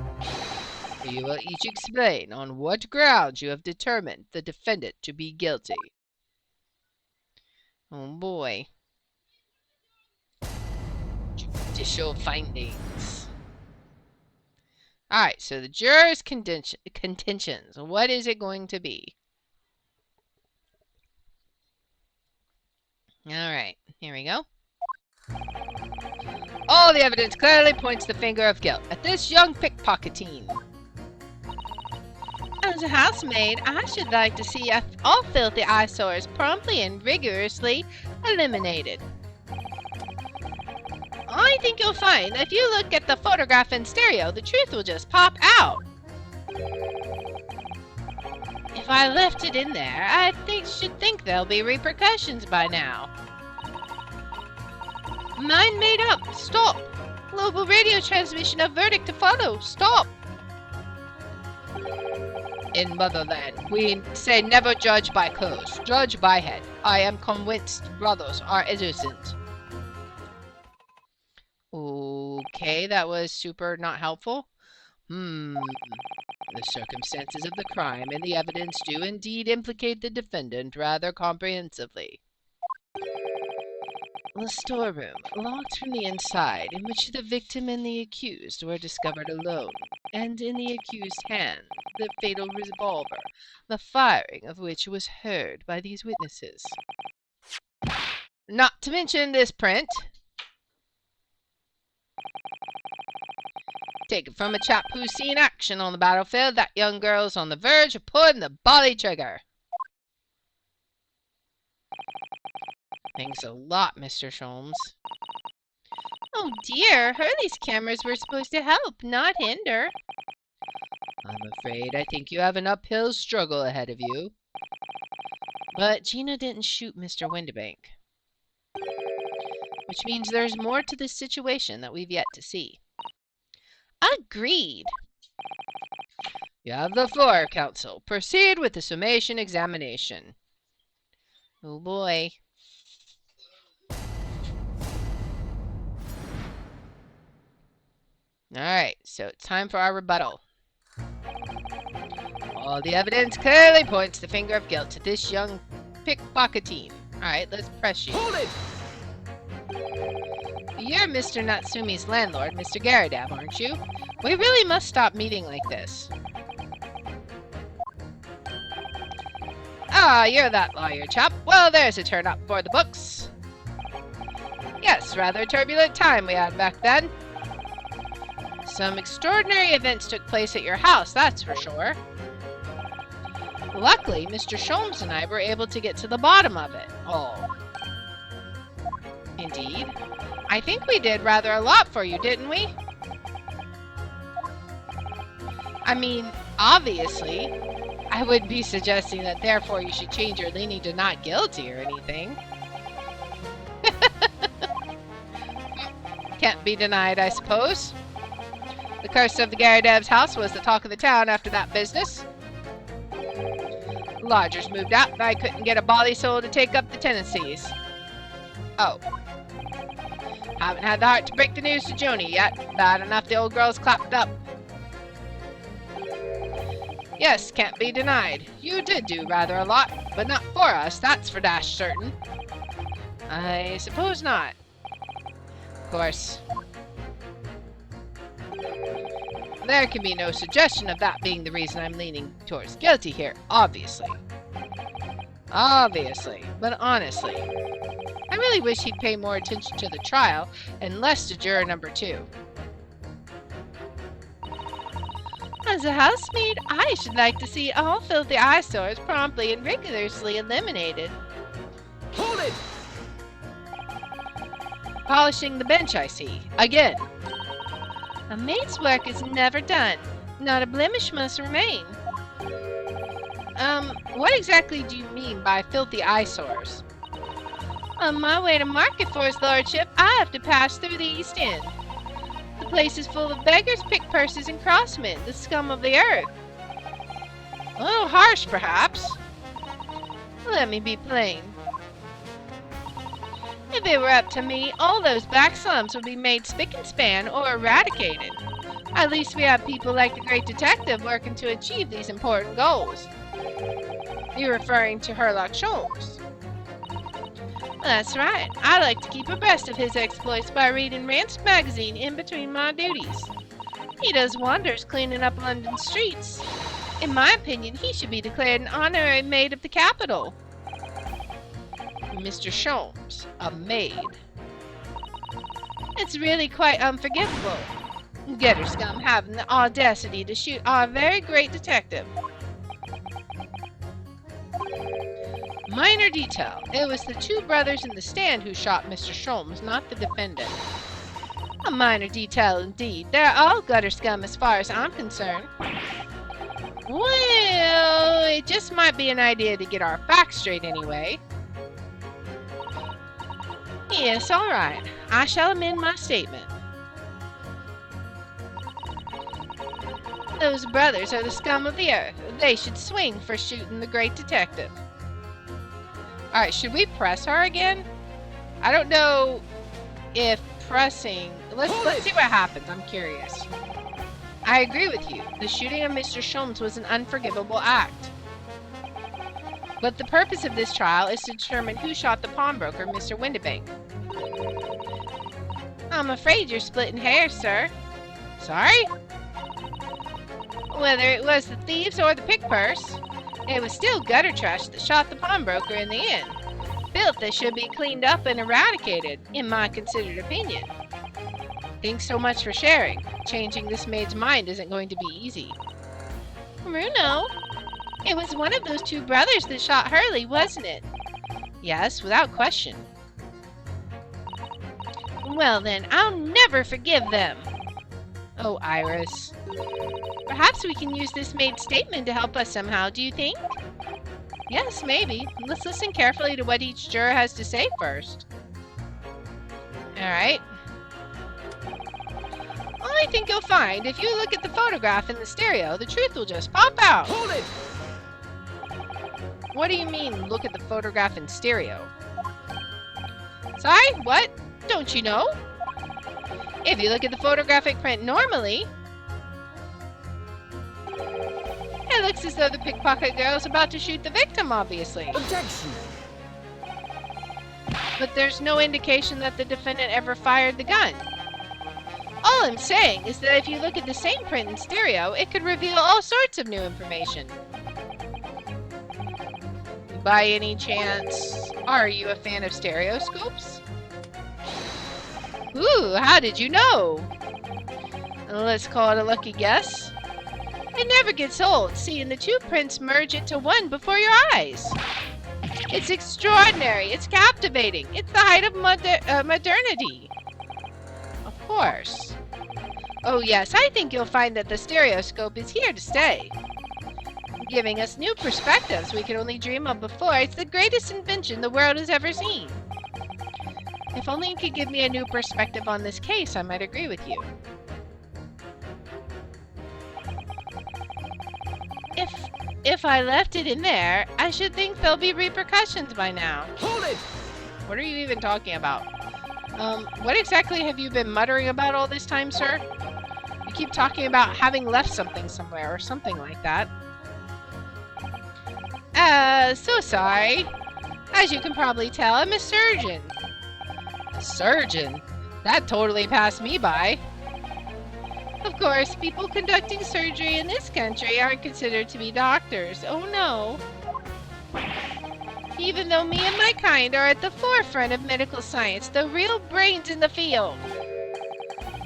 you will each explain on what grounds you have determined the defendant to be guilty. Oh boy. Judicial findings. Alright, so the jurors' contentions. What is it going to be? Alright, here we go. All the evidence clearly points the finger of guilt at this young pickpocketeen. As a housemaid, I should like to see all filthy eyesores promptly and rigorously eliminated. I think you'll find that if you look at the photograph in stereo, the truth will just pop out. If I left it in there, I should think there'll be repercussions by now. Mind made up. Stop. Global radio transmission of verdict to follow. Stop. In Motherland, we say never judge by clothes, judge by head. I am convinced brothers are innocent. Okay, that was super not helpful. The circumstances of the crime and the evidence do indeed implicate the defendant rather comprehensively. The storeroom, locked from the inside, in which the victim and the accused were discovered alone, and in the accused's hand, the fatal revolver, the firing of which was heard by these witnesses. Not to mention this print. Taken from a chap who's seen action on the battlefield. That young girl's on the verge of pulling the body trigger. Thanks a lot, Mr. Sholmes. Oh dear, Hurley's cameras were supposed to help, not hinder. I'm afraid I think you have an uphill struggle ahead of you. But Gina didn't shoot Mr. Windibank. Which means there's more to this situation that we've yet to see. Agreed. You have the floor, counsel. Proceed with the summation examination. Oh boy. Alright, so it's time for our rebuttal. All the evidence clearly points the finger of guilt at this young pickpocketeen. Alright, let's press you. Hold it! you're Mr. Natsumi's landlord, Mr. Garadab, aren't you? We really must stop meeting like this. Ah, you're that lawyer chap. Well, there's a turn up for the books. Yes, rather a turbulent time we had back then. Some extraordinary events took place at your house, that's for sure. Luckily, Mr. Sholmes and I were able to get to the bottom of it. Oh. Indeed. I think we did rather a lot for you, didn't we? I mean, obviously, I wouldn't be suggesting that therefore you should change your leaning to not guilty or anything. Can't be denied, I suppose. The curse of the Garadab's house was the talk of the town after that business. Lodgers moved out and I couldn't get a body soul to take up the tenancies. Oh. Haven't had the heart to break the news to Joni yet. Bad enough the old girl's clapped up. Yes, can't be denied. You did do rather a lot, but not for us, that's for dash certain. I suppose not. Of course. There can be no suggestion of that being the reason I'm leaning towards guilty here, obviously. Obviously, but honestly, I really wish he'd pay more attention to the trial and less to juror number 2. As a housemaid, I should like to see all filthy eyesores promptly and rigorously eliminated. Hold it! Polishing the bench, I see. Again. A maid's work is never done. Not a blemish must remain. What exactly do you mean by filthy eyesores? On my way to market for his lordship, I have to pass through the East End. The place is full of beggars, pickpursers, and crossmen, the scum of the earth. A little harsh, perhaps. Let me be plain. If it were up to me, all those back slums would be made spick and span or eradicated. At least we have people like the great detective working to achieve these important goals. You're referring to Herlock Sholmes. That's right. I like to keep abreast of his exploits by reading Rancid magazine in between my duties. He does wonders cleaning up London streets. In my opinion, he should be declared an honorary maid of the capital. Mr. Sholmes, a maid. It's really quite unforgivable. Gutter scum having the audacity to shoot our very great detective. Minor detail. It was the 2 brothers in the stand who shot Mr. Sholmes, not the defendant. A minor detail indeed. They're all gutter scum as far as I'm concerned. Well, it just might be an idea to get our facts straight anyway. Yes, all right. I shall amend my statement. Those brothers are the scum of the earth. They should swing for shooting the great detective. Alright, should we press her again? I don't know if pressing... Let's see what happens. I'm curious. I agree with you. The shooting of Mr. Sholmes was an unforgivable act. But the purpose of this trial is to determine who shot the pawnbroker, Mr. Windibank. I'm afraid you're splitting hairs, sir. Sorry? Whether it was the thieves or the pickpurse, it was still gutter trash that shot the pawnbroker in the end. Filth that should be cleaned up and eradicated, in my considered opinion. Thanks so much for sharing. Changing this maid's mind isn't going to be easy. Bruno, it was one of those 2 brothers that shot Hurley, wasn't it? Yes, without question. Well then, I'll never forgive them. Oh, Iris. Perhaps we can use this maid's statement to help us somehow, do you think? Yes, maybe. Let's listen carefully to what each juror has to say first. Alright. Well, I think you'll find if you look at the photograph in the stereo, the truth will just pop out. Hold it! What do you mean, look at the photograph in stereo? Sorry, what? Don't you know? If you look at the photographic print normally, it looks as though the pickpocket girl is about to shoot the victim, obviously. Objection! but there's no indication that the defendant ever fired the gun. All I'm saying is that if you look at the same print in stereo, it could reveal all sorts of new information. By any chance, are you a fan of stereoscopes? Ooh, how did you know? Let's call it a lucky guess. It never gets old, seeing the two prints merge into one before your eyes. It's extraordinary, it's captivating, it's the height of modernity. Of course. Oh yes, I think you'll find that the stereoscope is here to stay. Giving us new perspectives we could only dream of before. It's the greatest invention the world has ever seen. If only you could give me a new perspective on this case, I might agree with you. If I left it in there, I should think there'll be repercussions by now. Hold it! What are you even talking about? What exactly have you been muttering about all this time, sir? You keep talking about having left something somewhere or something like that. So sorry. As you can probably tell, I'm a surgeon. A surgeon? That totally passed me by. Of course, people conducting surgery in this country aren't considered to be doctors. Oh no. Even though me and my kind are at the forefront of medical science, the real brains in the field.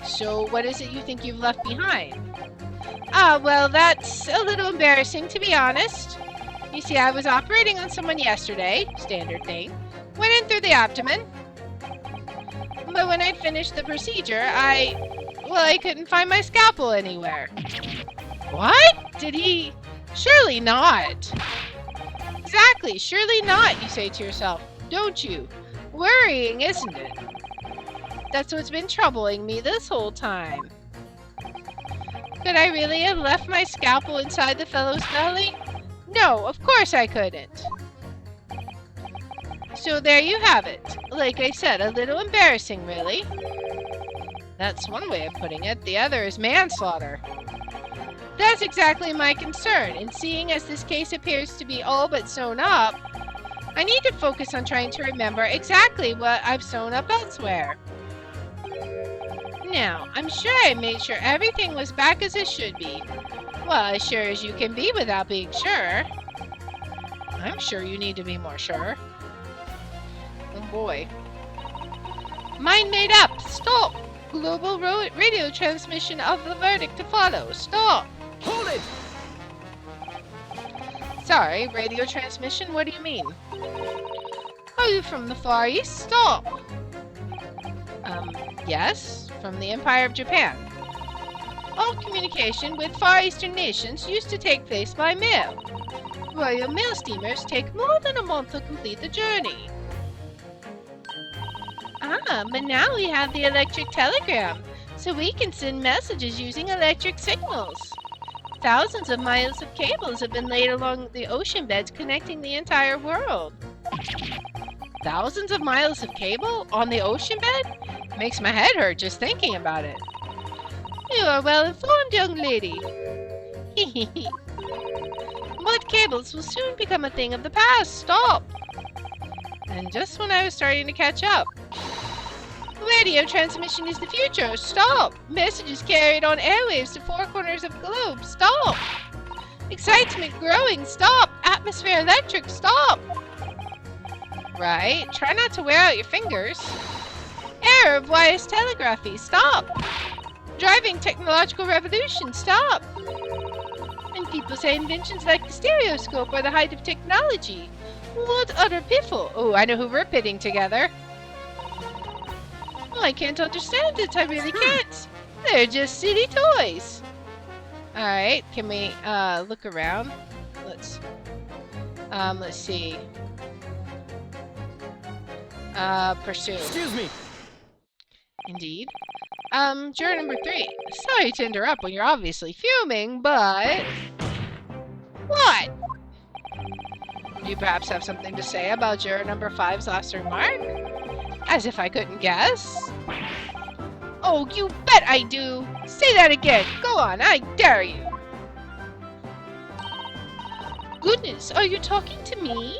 So what is it you think you've left behind? Well, that's a little embarrassing, to be honest. You see, I was operating on someone yesterday, standard thing, went in through the abdomen. But when I'd finished the procedure, I couldn't find my scalpel anywhere. What? Did he? Surely not. Exactly, surely not, you say to yourself, don't you? Worrying, isn't it? That's what's been troubling me this whole time. Could I really have left my scalpel inside the fellow's belly? No, of course I couldn't. So there you have it. Like I said, a little embarrassing, really. That's one way of putting it. The other is manslaughter. That's exactly my concern, and seeing as this case appears to be all but sewn up, I need to focus on trying to remember exactly what I've sewn up elsewhere. Now, I'm sure I made sure everything was back as it should be. Well, as sure as you can be without being sure. I'm sure you need to be more sure. Oh boy. Mind made up! Stop! Global radio transmission of the verdict to follow. Stop! Hold it! Sorry, radio transmission? What do you mean? Are you from the Far East? Stop! Yes, from the Empire of Japan. All communication with Far Eastern nations used to take place by mail. Royal mail steamers take more than a month to complete the journey. But now we have the electric telegram, so we can send messages using electric signals. Thousands of miles of cables have been laid along the ocean beds connecting the entire world. Thousands of miles of cable on the ocean bed? Makes my head hurt just thinking about it. You are well informed, young lady. But cables will soon become a thing of the past. Stop! And just when I was starting to catch up. Radio transmission is the future. Stop! Messages carried on airwaves to four corners of the globe. Stop! Excitement growing. Stop! Atmosphere electric. Stop! Right. Try not to wear out your fingers. Era of wireless telegraphy. Stop! Driving technological revolution. Stop! And people say inventions like the stereoscope are the height of technology. What utter piffle! Oh, I know who we're pitting together. Oh, I can't understand it. I really can't. They're just silly toys. Alright, can we look around? Let's see. Pursue. Excuse me. Indeed. Juror number 3. Sorry to interrupt when you're obviously fuming, but... What? Do you perhaps have something to say about juror number 5's last remark? As if I couldn't guess. Oh, you bet I do! Say that again! Go on, I dare you! Goodness, are you talking to me?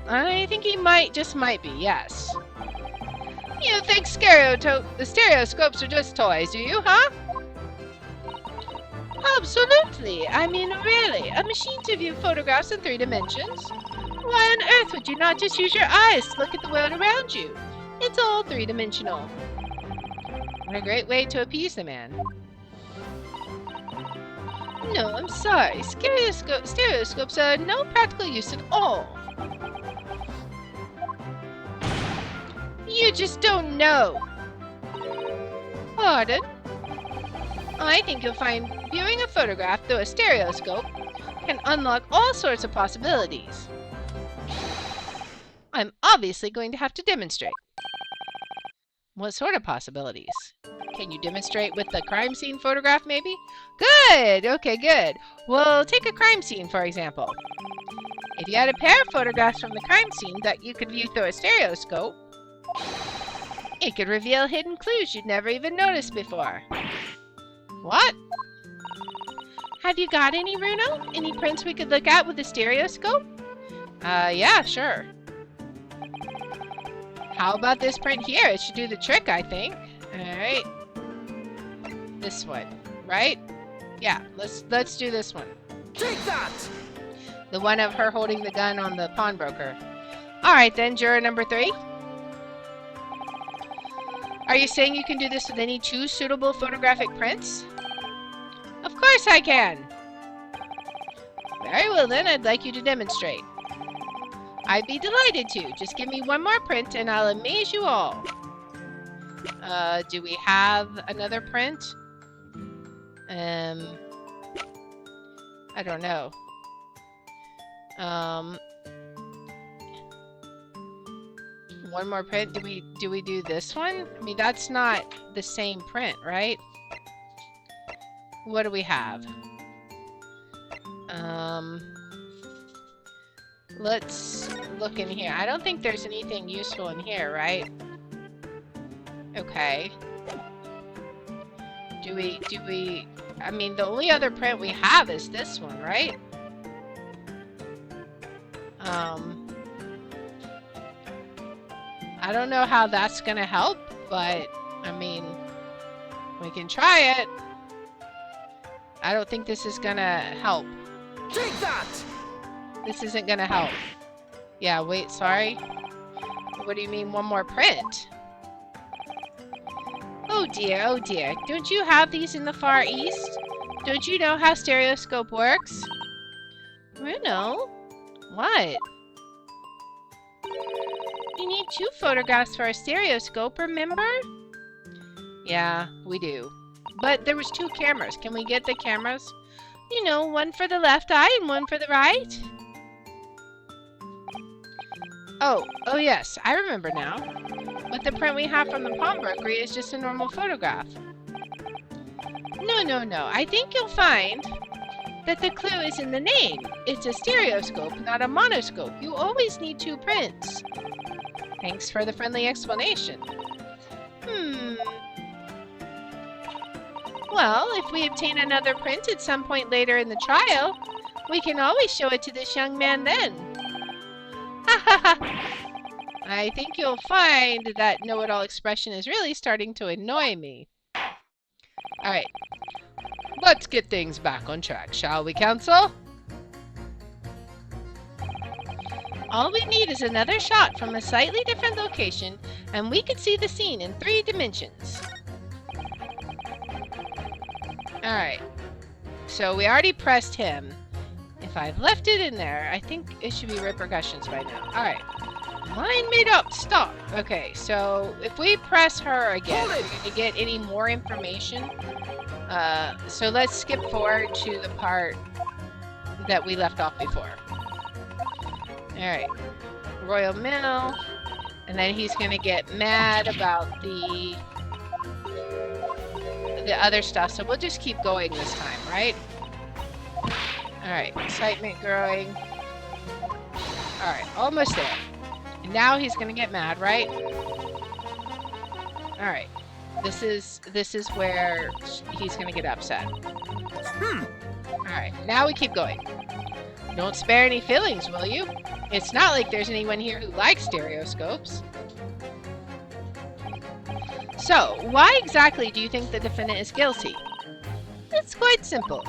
I think he might be, yes. You think the stereoscopes are just toys, do you, huh? Absolutely. I mean, really. A machine to view photographs in 3 dimensions. Why on earth would you not just use your eyes to look at the world around you? It's all 3-dimensional. What a great way to appease the man. No, I'm sorry. Stereoscopes are no practical use at all. You just don't know. Pardon? I think you'll find viewing a photograph through a stereoscope can unlock all sorts of possibilities. I'm obviously going to have to demonstrate. What sort of possibilities? Can you demonstrate with the crime scene photograph, maybe? Good! Okay, good. Well, take a crime scene, for example. If you had a pair of photographs from the crime scene that you could view through a stereoscope, it could reveal hidden clues you'd never even noticed before. What? Have you got any, Bruno? Any prints we could look at with a stereoscope? Yeah, sure. How about this print here? It should do the trick, I think. Alright. This one, right? Yeah, let's do this one. Take that! The one of her holding the gun on the pawnbroker. Alright then, juror number 3. Are you saying you can do this with any 2 suitable photographic prints? Of course I can! Very well then, I'd like you to demonstrate. I'd be delighted to. Just give me one more print and I'll amaze you all. Do we have another print? I don't know. One more print. Do we do this one? I mean, that's not the same print, right? What do we have? Let's look in here. I don't think there's anything useful in here, right? Okay. Do we... I mean, the only other print we have is this one, right? I don't know how that's gonna help, but, I mean, we can try it. I don't think this is gonna help. Take that! This isn't gonna help. Yeah, wait, sorry. What do you mean, one more print? Oh dear, oh dear. Don't you have these in the Far East? Don't you know how stereoscope works? Bruno? What? You need 2 photographs for a stereoscope, remember? Yeah, we do. But there was 2 cameras. Can we get the cameras? You know, one for the left eye and one for the right. Oh yes, I remember now. But the print we have from the pawnbrokery is just a normal photograph. No. I think you'll find that the clue is in the name. It's a stereoscope, not a monoscope. You always need 2 prints. Thanks for the friendly explanation. Well, if we obtain another print at some point later in the trial, we can always show it to this young man then. Ha ha ha! I think you'll find that know-it-all expression is really starting to annoy me. Alright. Let's get things back on track, shall we, Counsel? All we need is another shot from a slightly different location, and we can see the scene in 3 dimensions. Alright. So we already pressed him. If I've left it in there, I think it should be repercussions by now. Alright. Mind made up. Stop. Okay, so if we press her again, we're going to get any more information. So let's skip forward to the part that we left off before. Alright. Royal Mill. And then he's going to get mad about the other stuff. So we'll just keep going this time, right? Alright. Excitement growing. Alright. Almost there. And now he's going to get mad, right? Alright. This is where he's going to get upset. Alright. Now we keep going. Don't spare any feelings, will you? It's not like there's anyone here who likes stereoscopes. So, why exactly do you think the defendant is guilty? It's quite simple.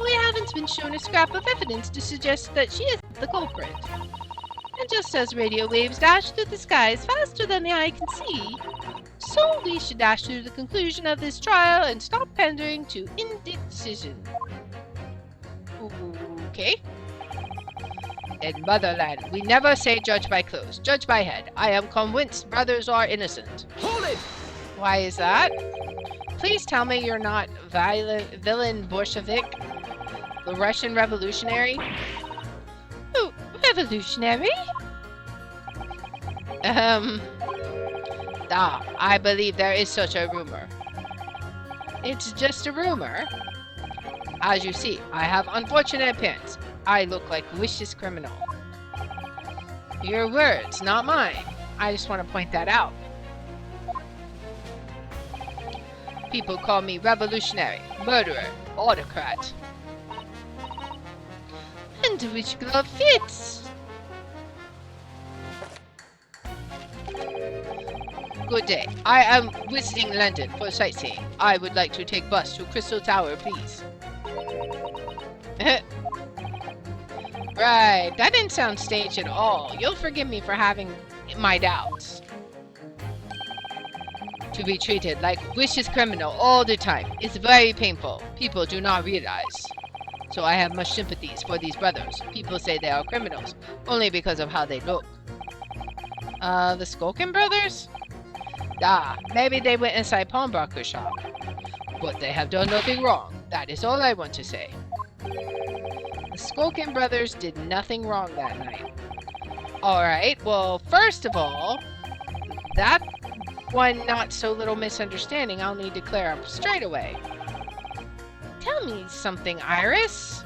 We haven't been shown a scrap of evidence to suggest that she is the culprit. And just as radio waves dash through the skies faster than the eye can see, so we should dash to the conclusion of this trial and stop pandering to indecision. Okay. In Motherland, we never say judge by clothes, judge by head. I am convinced brothers are innocent. Hold it! Why is that? Please tell me you're not villain Bolshevik, the Russian revolutionary? Oh, revolutionary? I believe there is such a rumor. It's just a rumor. As you see, I have unfortunate appearance. I look like vicious criminal. Your words, not mine. I just want to point that out. People call me revolutionary, murderer, autocrat. And which glove fits? Good day. I am visiting London for sightseeing. I would like to take bus to Crystal Tower, please. Right, that didn't sound staged at all. You'll forgive me for having my doubts. To be treated like vicious criminal all the time is very painful. People do not realize. So I have much sympathies for these brothers. People say they are criminals only because of how they look. The Skulkin brothers? Maybe they went inside pawnbroker shop. But they have done nothing wrong. That is all I want to say. The Skulkin brothers did nothing wrong that night. Alright, well, first of all, that one not so little misunderstanding I'll need to clear up straight away. Tell me something, Iris.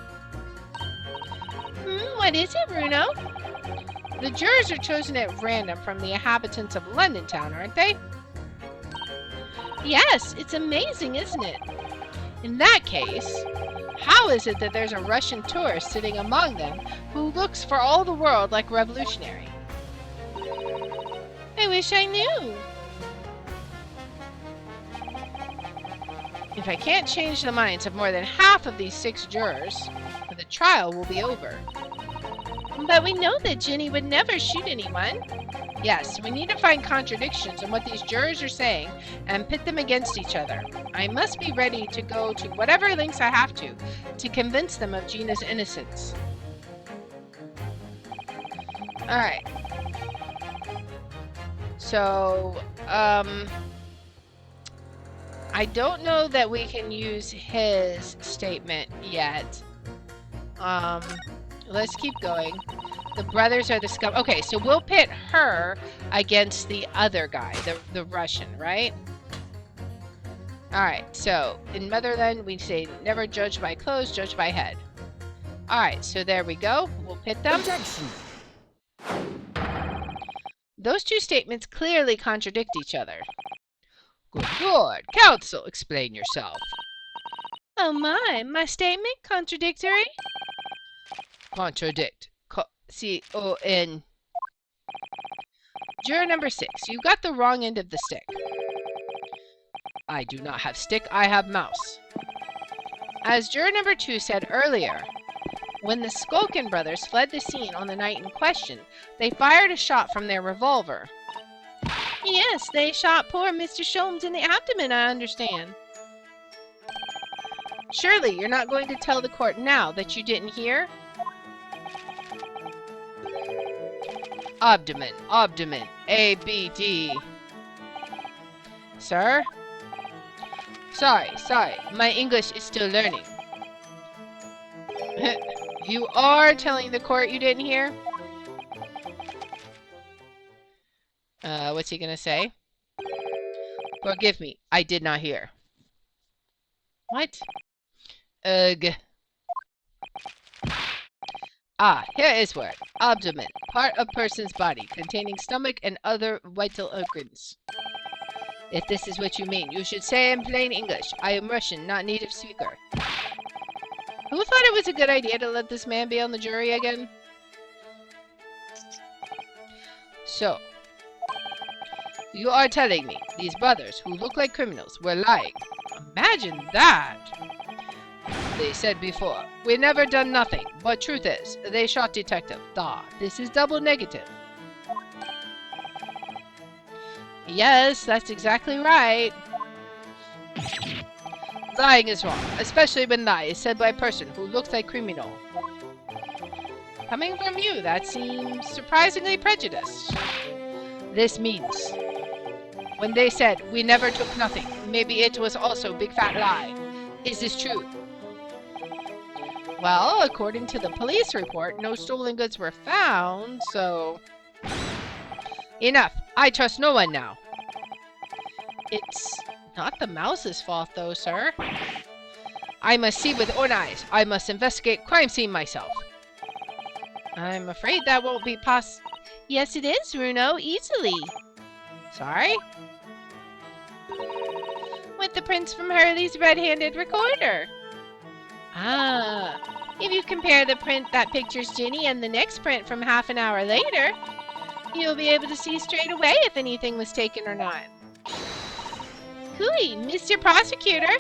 What is it, Bruno? The jurors are chosen at random from the inhabitants of London town, aren't they? Yes, it's amazing, isn't it? In that case, how is it that there's a Russian tourist sitting among them who looks for all the world like a revolutionary? I wish I knew. If I can't change the minds of more than half of these 6 jurors, the trial will be over. But we know that Ginny would never shoot anyone. Yes, we need to find contradictions in what these jurors are saying and pit them against each other. I must be ready to go to whatever lengths I have to convince them of Gina's innocence. Alright. So, I don't know that we can use his statement yet. Let's keep going. The brothers are the scum. Okay, so we'll pit her against the other guy, the Russian, right? Alright, so in Motherland we say never judge by clothes, judge by head. Alright, so there we go. We'll pit them. Objection! Those two statements clearly contradict each other. Good Lord! Counsel, explain yourself. Oh my statement contradictory? Contradict. C-O-N. Juror number 6, you got the wrong end of the stick. I do not have stick, I have mouse. As juror number 2 said earlier, when the Skulkin brothers fled the scene on the night in question, they fired a shot from their revolver. Yes, they shot poor Mr. Sholmes in the abdomen, I understand. Surely you're not going to tell the court now that you didn't hear? Abdomen, A-B-D. Sir? Sorry, my English is still learning. You are telling the court you didn't hear? What's he gonna say? Forgive me, I did not hear. What? Ugh. Here is word. Abdomen, part of person's body, containing stomach and other vital organs. If this is what you mean, you should say in plain English. I am Russian, not native speaker. Who thought it was a good idea to let this man be on the jury again? So, you are telling me these brothers who look like criminals were lying. Imagine that! They said before, we never done nothing, but truth is, they shot detective. This is double negative. Yes, that's exactly right. Lying is wrong, especially when lie is said by a person who looks like criminal. Coming from you, that seems surprisingly prejudiced. This means, when they said, we never took nothing, maybe it was also a big fat lie. Is this true? Well, according to the police report, no stolen goods were found, so... Enough! I trust no one now! It's not the mouse's fault, though, sir. I must see with own eyes. I must investigate crime scene myself. I'm afraid that won't be Yes, it is, Bruno. Easily. Sorry? With the prints from Hurley's red-handed recorder. Ah. If you compare the print that pictures Ginny and the next print from half an hour later, you'll be able to see straight away if anything was taken or not. Hooey, Mr. Prosecutor!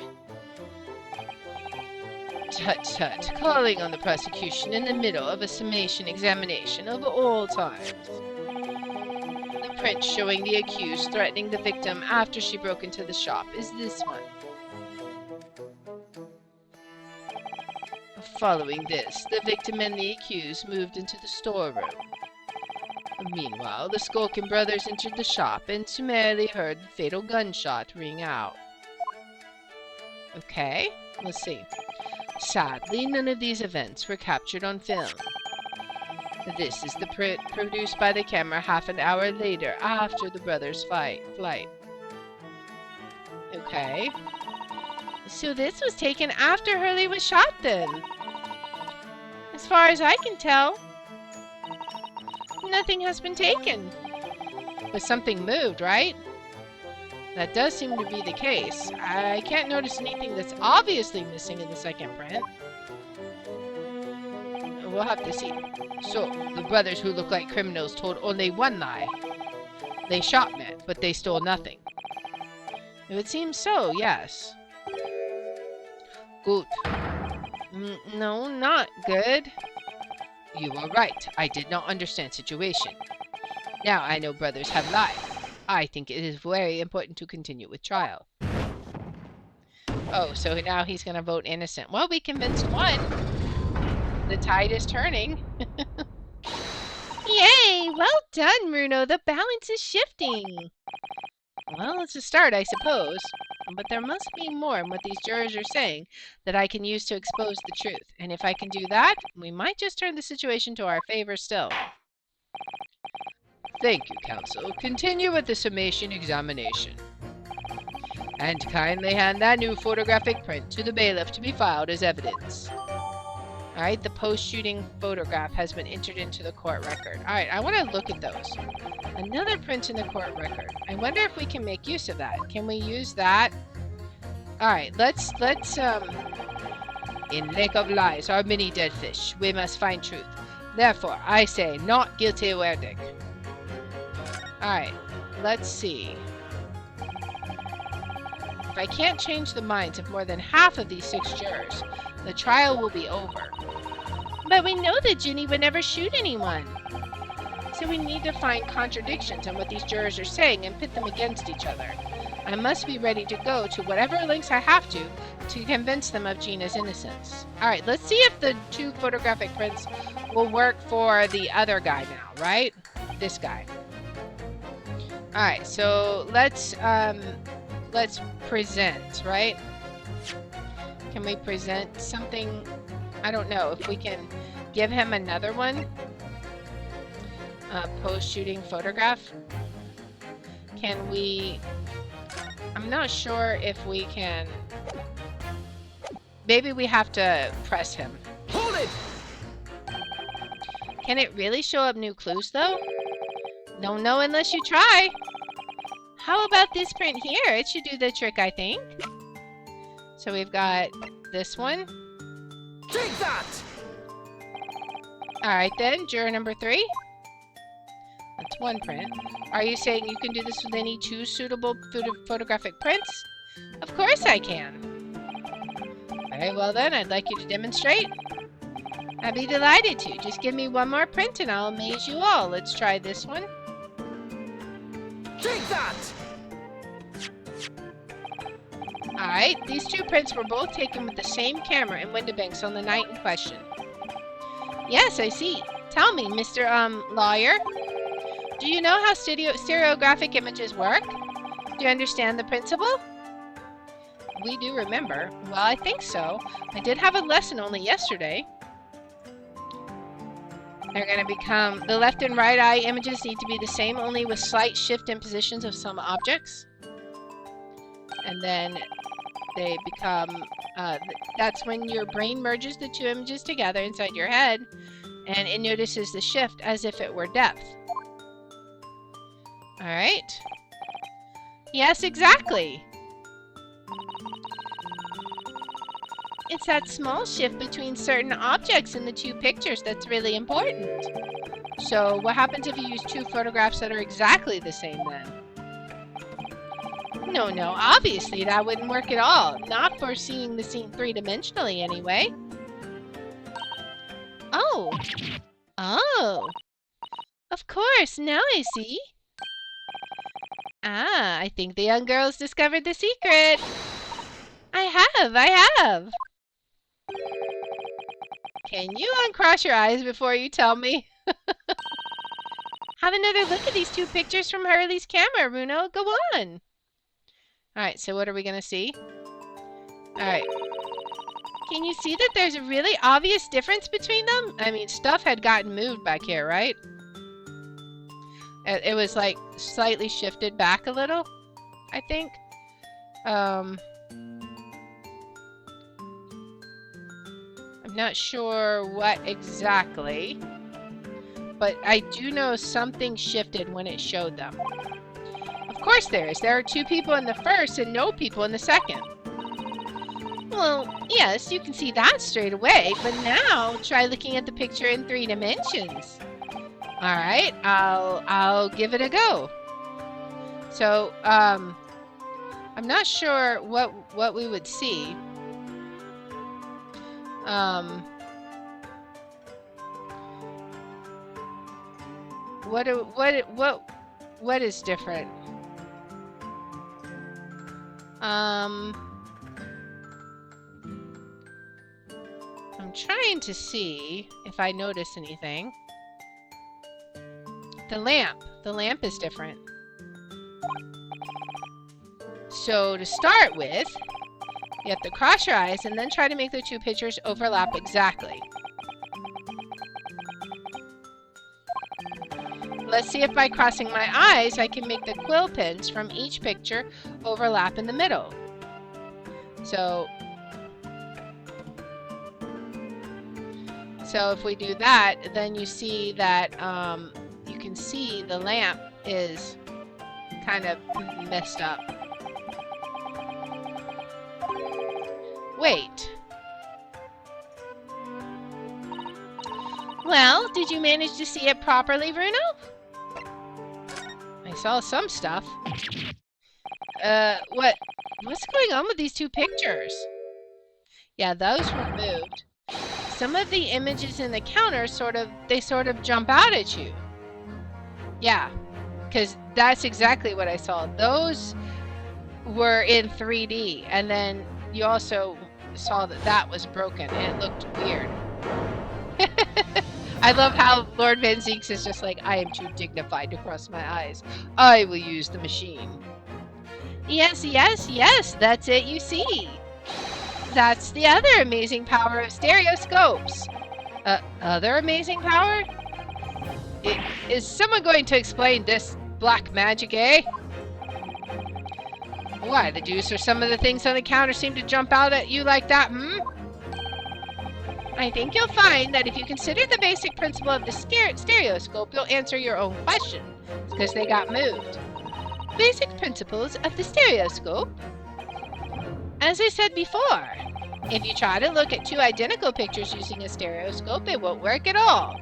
Tut tut, calling on the prosecution in the middle of a summation examination of all times. The print showing the accused threatening the victim after she broke into the shop is this one. Following this, the victim and the accused moved into the storeroom. Meanwhile, the Skulkin brothers entered the shop and summarily heard the fatal gunshot ring out. Okay, let's see. Sadly, none of these events were captured on film. This is the print produced by the camera half an hour later after the brothers' flight. Okay. So this was taken after Hurley was shot then? As far as I can tell, nothing has been taken. But something moved, right? That does seem to be the case. I can't notice anything that's obviously missing in the second print. We'll have to see. So, the brothers who look like criminals told only one lie. They shot men, but they stole nothing. It would seem so, yes. Good. No, not good. You are right. I did not understand situation. Now I know brothers have lied. I think it is very important to continue with trial. Oh, so now he's going to vote innocent. Well, we convinced one. The tide is turning. Yay! Well done, Bruno. The balance is shifting. Well, it's a start, I suppose. But there must be more in what these jurors are saying that I can use to expose the truth. And if I can do that, we might just turn the situation to our favor still. Thank you, counsel. Continue with the summation examination. And kindly hand that new photographic print to the bailiff to be filed as evidence. Alright, the post-shooting photograph has been entered into the court record. Alright, I want to look at those. Another print in the court record. I wonder if we can make use of that. Can we use that? Alright, let's, in Lake of Lies are many dead fish. We must find truth. Therefore, I say not guilty verdict. Alright, let's see. If I can't change the minds of more than half of these 6 jurors, the trial will be over. But we know that Ginny would never shoot anyone. So we need to find contradictions in what these jurors are saying and pit them against each other. I must be ready to go to whatever lengths I have to convince them of Gina's innocence. Alright, let's see if the 2 photographic prints will work for the other guy now, right? This guy. Alright, so let's present, right? Can we present something? I don't know if we can give him another one. Post-shooting photograph. Can we... I'm not sure if we can... Maybe we have to press him. Hold it! Can it really show up new clues, though? Don't know unless you try. How about this print here? It should do the trick, I think. So we've got this one. Take that! Alright then, juror number 3. That's one print. Are you saying you can do this with any 2 suitable photographic prints? Of course I can. Very well then, I'd like you to demonstrate. I'd be delighted to. Just give me one more print and I'll amaze you all. Let's try this one. Take that! Alright, these 2 prints were both taken with the same camera and window banks on the night in question. Yes, I see. Tell me, Mr. Lawyer. Do you know how stereographic images work? Do you understand the principle? We do remember. Well, I think so. I did have a lesson only yesterday. They're going to become... The left and right eye images need to be the same, only with slight shift in positions of some objects. And then they become... that's when your brain merges the 2 images together inside your head, and it notices the shift as if it were depth. Alright. Yes, exactly. It's that small shift between certain objects in the 2 pictures that's really important. So, what happens if you use 2 photographs that are exactly the same then? No, obviously that wouldn't work at all. Not for seeing the scene 3-dimensionally anyway. Oh. Of course, now I see. I think the young girl's discovered the secret. I have. Can you uncross your eyes before you tell me? Have another look at these 2 pictures from Hurley's camera, Bruno. Go on. Alright, so what are we going to see? Alright. Can you see that there's a really obvious difference between them? I mean, stuff had gotten moved back here, right? It was like slightly shifted back a little, I think. I'm not sure what exactly, but I do know something shifted when it showed them. Of course there is. There are 2 people in the first and no people in the second. Well, yes, you can see that straight away, but now try looking at the picture in 3 dimensions. Alright, I'll give it a go. So, I'm not sure what we would see. What is different? I'm trying to see if I notice anything. The lamp is different. So to start with, you have to cross your eyes and then try to make the 2 pictures overlap exactly. Let's see if by crossing my eyes I can make the quill pins from each picture overlap in the middle. So if we do that, then you see that you can see the lamp is kind of messed up. Wait. Well, did you manage to see it properly, Bruno? I saw some stuff. What's going on with these 2 pictures? Yeah, those were moved. Some of the images in the counter sort of jump out at you. Yeah, because that's exactly what I saw. Those were in 3D, and then you also saw that was broken, and it looked weird. I love how Lord Van Zeeks is just like, I am too dignified to cross my eyes. I will use the machine. Yes, that's it, you see. That's the other amazing power of stereoscopes. Other amazing power? Is someone going to explain this black magic, eh? Why, the deuce or some of the things on the counter seem to jump out at you like that, I think you'll find that if you consider the basic principle of the stereoscope, you'll answer your own question, because they got moved. Basic principles of the stereoscope? As I said before, If you try to look at two identical pictures using a stereoscope, it won't work at all.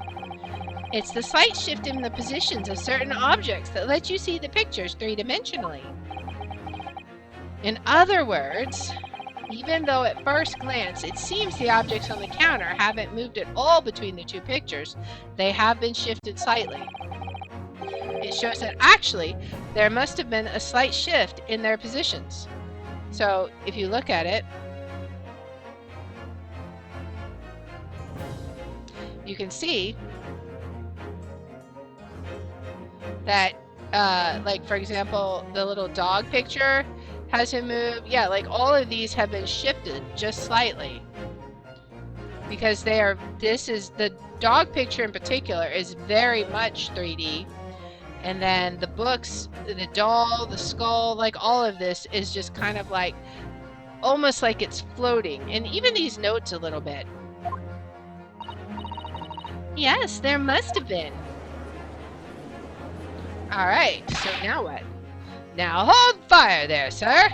It's the slight shift in the positions of certain objects that lets you see the pictures three-dimensionally. In other words, even though at first glance it seems the objects on the counter haven't moved at all between the two pictures, they have been shifted slightly. It shows that actually there must have been a slight shift in their positions. So if you look at it, you can see that, like for example, the little dog picture hasn't moved. Yeah, like all of these have been shifted just slightly because they are. This is the dog picture in particular is very much 3D, and then the books, the doll, the skull, like all of this is just kind of like almost like it's floating, and even these notes a little bit. Yes, there must have been. Alright, so now what? Now hold fire there, sir!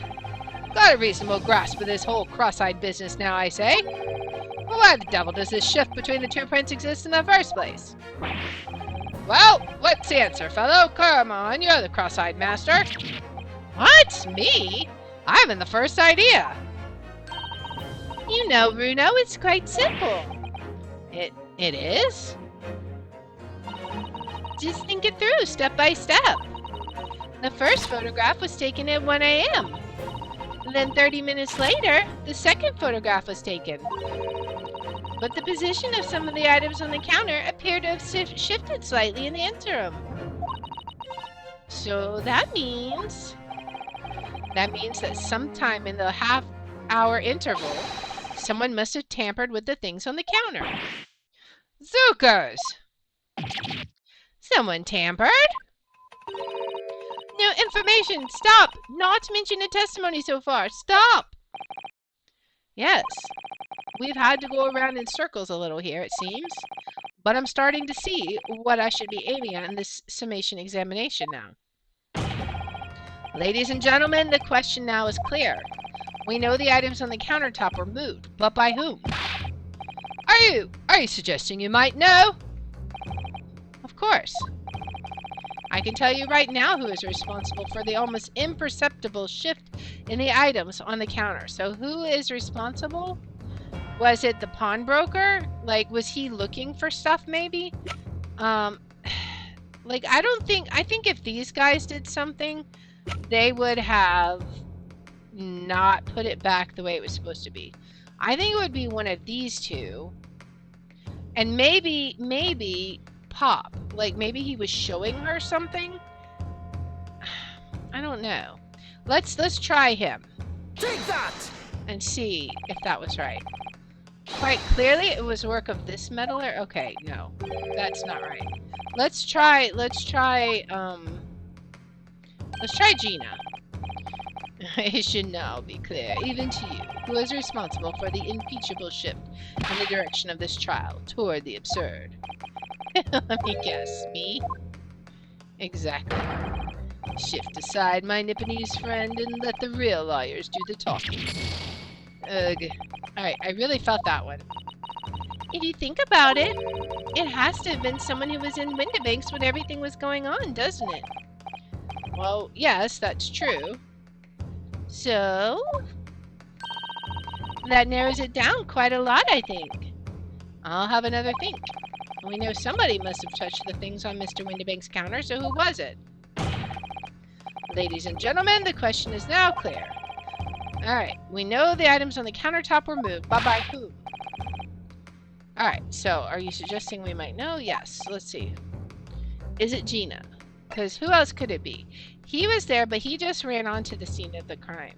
Got a reasonable grasp of this whole cross-eyed business now, I say. Why the devil does this shift between the two prints exist in the first place? Well, what's the answer, fellow? Come on, you're the cross-eyed master. What? Me? I haven't the first idea. You know, Bruno, it's quite simple. It is? Just think it through, step by step. The first photograph was taken at 1 a.m. Then 30 minutes later, the second photograph was taken. But the position of some of the items on the counter appeared to have shifted slightly in the interim. So that means that sometime in the half-hour interval, someone must have tampered with the things on the counter. Zookers! Someone tampered? No information! Stop! Not to mention a testimony so far! Stop! Yes. We've had to go around in circles a little here, it seems. But I'm starting to see what I should be aiming at in this summation examination now. Ladies and gentlemen, the question now is clear. We know the items on the countertop were moved, but by whom? Are you suggesting you might know? Of course. I can tell you right now who is responsible for the almost imperceptible shift in the items on the counter. So who is responsible? Was it the pawnbroker? Like, was he looking for stuff maybe? Like, I think if these guys did something, they would have not put it back the way it was supposed to be. I think it would be one of these two. And maybe Pop. Like, maybe he was showing her something? I don't know. Let's try him. Take that! And see if that was right. Quite clearly, it was work of this meddler. Okay, no. That's not right. Let's try Gina. It should now be clear, even to you, who is responsible for the impeachable shift in the direction of this trial toward the absurd. Let me guess. Me? Exactly. Shift aside, my Nipponese friend, and let the real lawyers do the talking. Ugh. Alright, I really felt that one. If you think about it, it has to have been someone who was in Windibanks when everything was going on, doesn't it? Well, yes, that's true. So, that narrows it down quite a lot, I think. I'll have another think. We know somebody must have touched the things on Mr. Windibank's counter, so who was it? Ladies and gentlemen, the question is now clear. Alright, we know the items on the countertop were moved, but by whom? Alright, so are you suggesting we might know? Yes, let's see. Is it Gina? Because who else could it be? He was there, but he just ran onto the scene of the crime.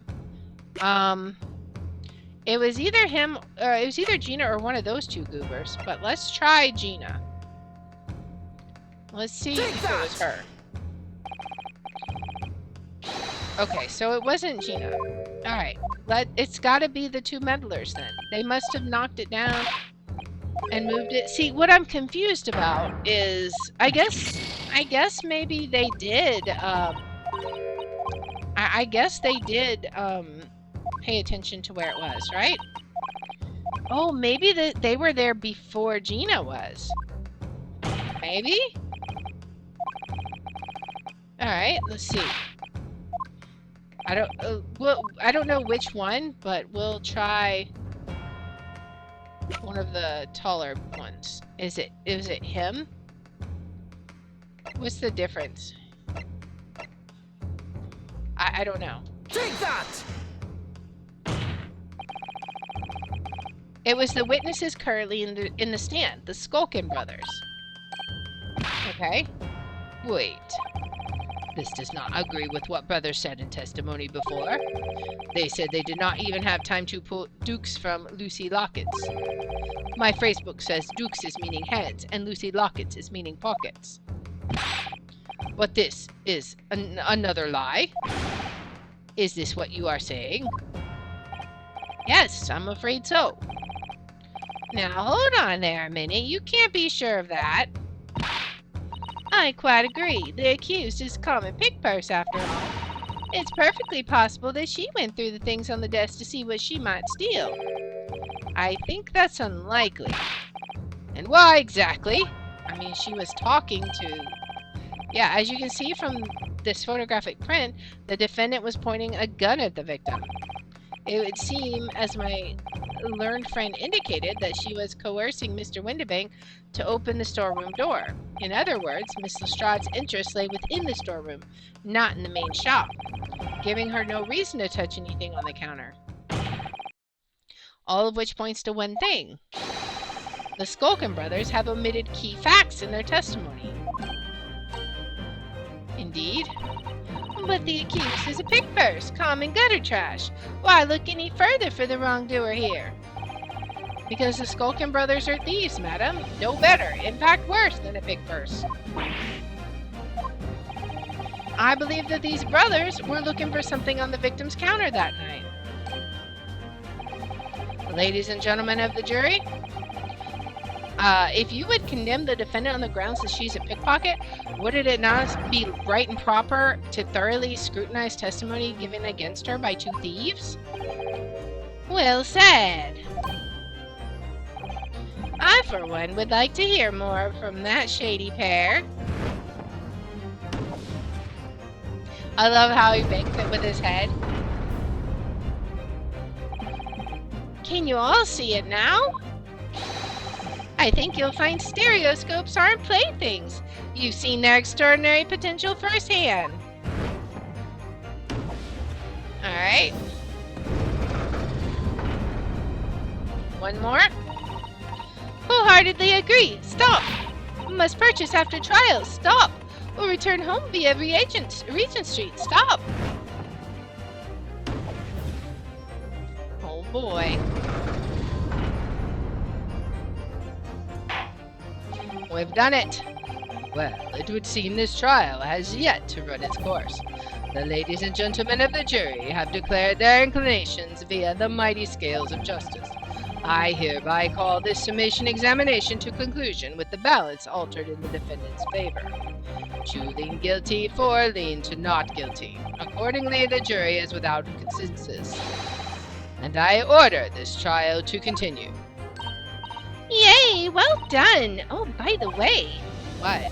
It was either him, or it was either Gina or one of those two goobers. But let's try Gina. Let's see if it was her. Okay, so it wasn't Gina. Alright, it's gotta be the two meddlers then. They must have knocked it down and moved it. See, what I'm confused about is, I guess maybe they did, I guess they did, pay attention to where it was, right? Oh, maybe they were there before Gina was. Maybe? Alright, let's see. I don't know which one, but we'll try one of the taller ones. Is it him? What's the difference? I don't know. Take that! It was the witnesses currently in the stand, the Skulkin brothers. Okay. Wait. This does not agree with what brothers said in testimony before. They said they did not even have time to pull dukes from Lucy Lockets. My phrasebook says dukes is meaning heads and Lucy Lockets is meaning pockets. But this is another lie. Is this what you are saying? Yes, I'm afraid so. Now, hold on there a minute. You can't be sure of that. I quite agree. The accused is a common pickpurse after all. It's perfectly possible that she went through the things on the desk to see what she might steal. I think that's unlikely. And why exactly? I mean, she was talking to... Yeah, as you can see from this photographic print, the defendant was pointing a gun at the victim. It would seem, as my learned friend indicated, that she was coercing Mr. Windibank to open the storeroom door. In other words, Miss Lestrade's interest lay within the storeroom, not in the main shop, giving her no reason to touch anything on the counter. All of which points to one thing. The Skulkin brothers have omitted key facts in their testimony. Indeed. But the accused is a pickpurse, common gutter trash. Why look any further for the wrongdoer here? Because the Skulkin brothers are thieves, madam. No better, in fact worse than a pickpurse. I believe that these brothers were looking for something on the victim's counter that night. Ladies and gentlemen of the jury, if you would condemn the defendant on the grounds that she's a pickpocket, would it not be right and proper to thoroughly scrutinize testimony given against her by two thieves? Well said. I, for one, would like to hear more from that shady pair. I love how he banks it with his head. Can you all see it now? I think you'll find stereoscopes aren't playthings. You've seen their extraordinary potential firsthand. Alright. One more. Wholeheartedly agree. Stop. Must purchase after trial. Stop. Or return home via Regent Street. Stop. Oh boy. We've done it. Well, it would seem this trial has yet to run its course. The ladies and gentlemen of the jury have declared their inclinations via the mighty scales of justice. I hereby call this summation examination to conclusion with the balance altered in the defendant's favor. To lean guilty, 4 lean to not guilty. Accordingly, the jury is without consensus. And I order this trial to continue. Yay! Well done! Oh, by the way... What?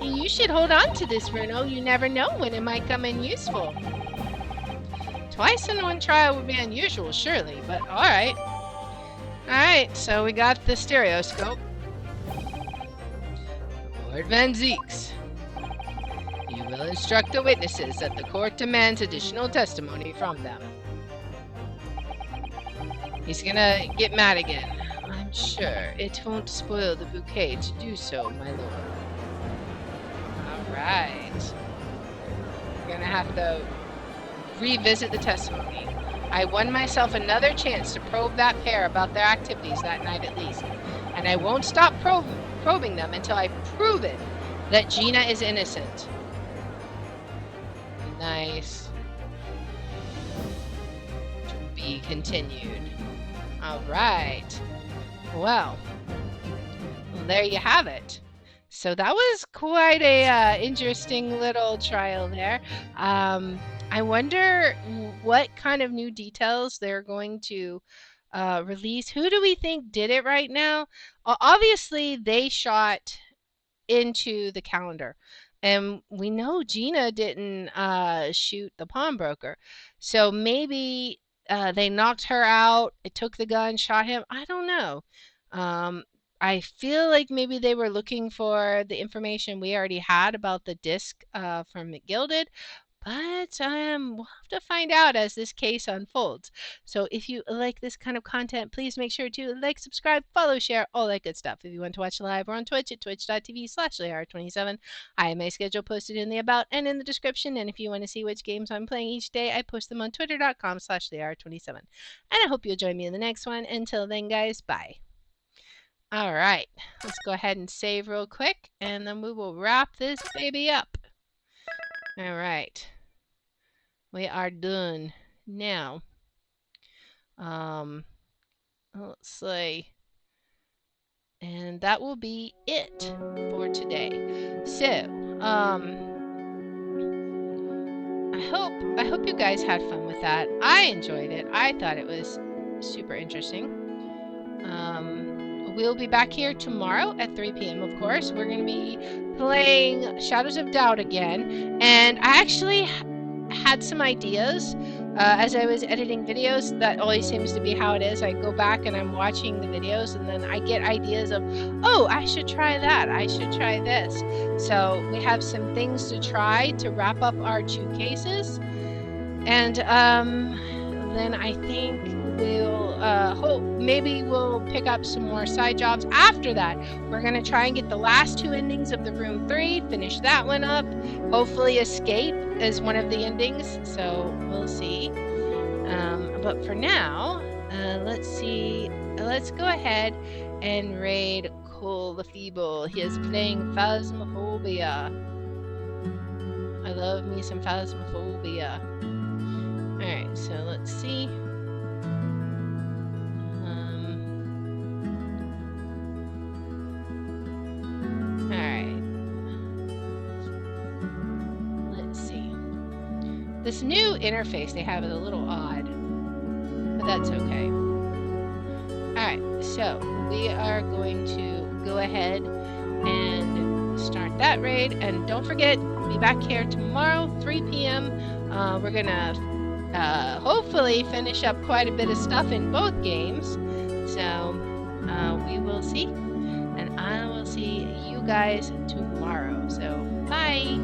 You should hold on to this, Bruno. You never know when it might come in useful. Twice in one trial would be unusual, surely, but alright. Alright, so we got the stereoscope. Lord Van Zeeks, you will instruct the witnesses that the court demands additional testimony from them. He's gonna get mad again. I'm sure it won't spoil the bouquet to do so, my lord. Alright. We're gonna have to revisit the testimony. I won myself another chance to probe that pair about their activities that night at least. And I won't stop probing them until I've proven that Gina is innocent. Nice. To be continued. Alright. Well, there you have it. So that was quite a interesting little trial there. I wonder what kind of new details they're going to release. Who do we think did it right now? Obviously, they shot into the calendar. And we know Gina didn't shoot the pawnbroker. So maybe they knocked her out, it took the gun, shot him. I don't know. I feel like maybe they were looking for the information we already had about the disc from McGilded. But we'll have to find out as this case unfolds. So if you like this kind of content, please make sure to like, subscribe, follow, share, all that good stuff. If you want to watch live, we're on Twitch at twitch.tv/LayR27. I have my schedule posted in the about and in the description. And if you want to see which games I'm playing each day, I post them on twitter.com/LayR27. And I hope you'll join me in the next one. Until then, guys, bye. All right, let's go ahead and save real quick, and then we will wrap this baby up. All right. We are done now. Let's see. And that will be it for today. So, I hope you guys had fun with that. I enjoyed it. I thought it was super interesting. We'll be back here tomorrow at 3 p.m. Of course. We're going to be playing Shadows of Doubt again, and I actually had some ideas as I was editing videos. That always seems to be how it is. I go back and I'm watching the videos, and then I get ideas of, oh, I should try that, I should try this. So we have some things to try to wrap up our 2 cases, and then I think maybe we'll pick up some more side jobs after that. We're going to try and get the last 2 endings of the room 3, finish that one up, hopefully escape as one of the endings, so we'll see. But for now, let's see, let's go ahead and raid Cole the Feeble. He is playing Phasmophobia. I love me some Phasmophobia. Alright, so let's see. This new interface they have is a little odd, but that's okay. Alright, so we are going to go ahead and start that raid. And don't forget, be back here tomorrow, 3 p.m. We're going to hopefully finish up quite a bit of stuff in both games. So we will see. And I will see you guys tomorrow. So bye!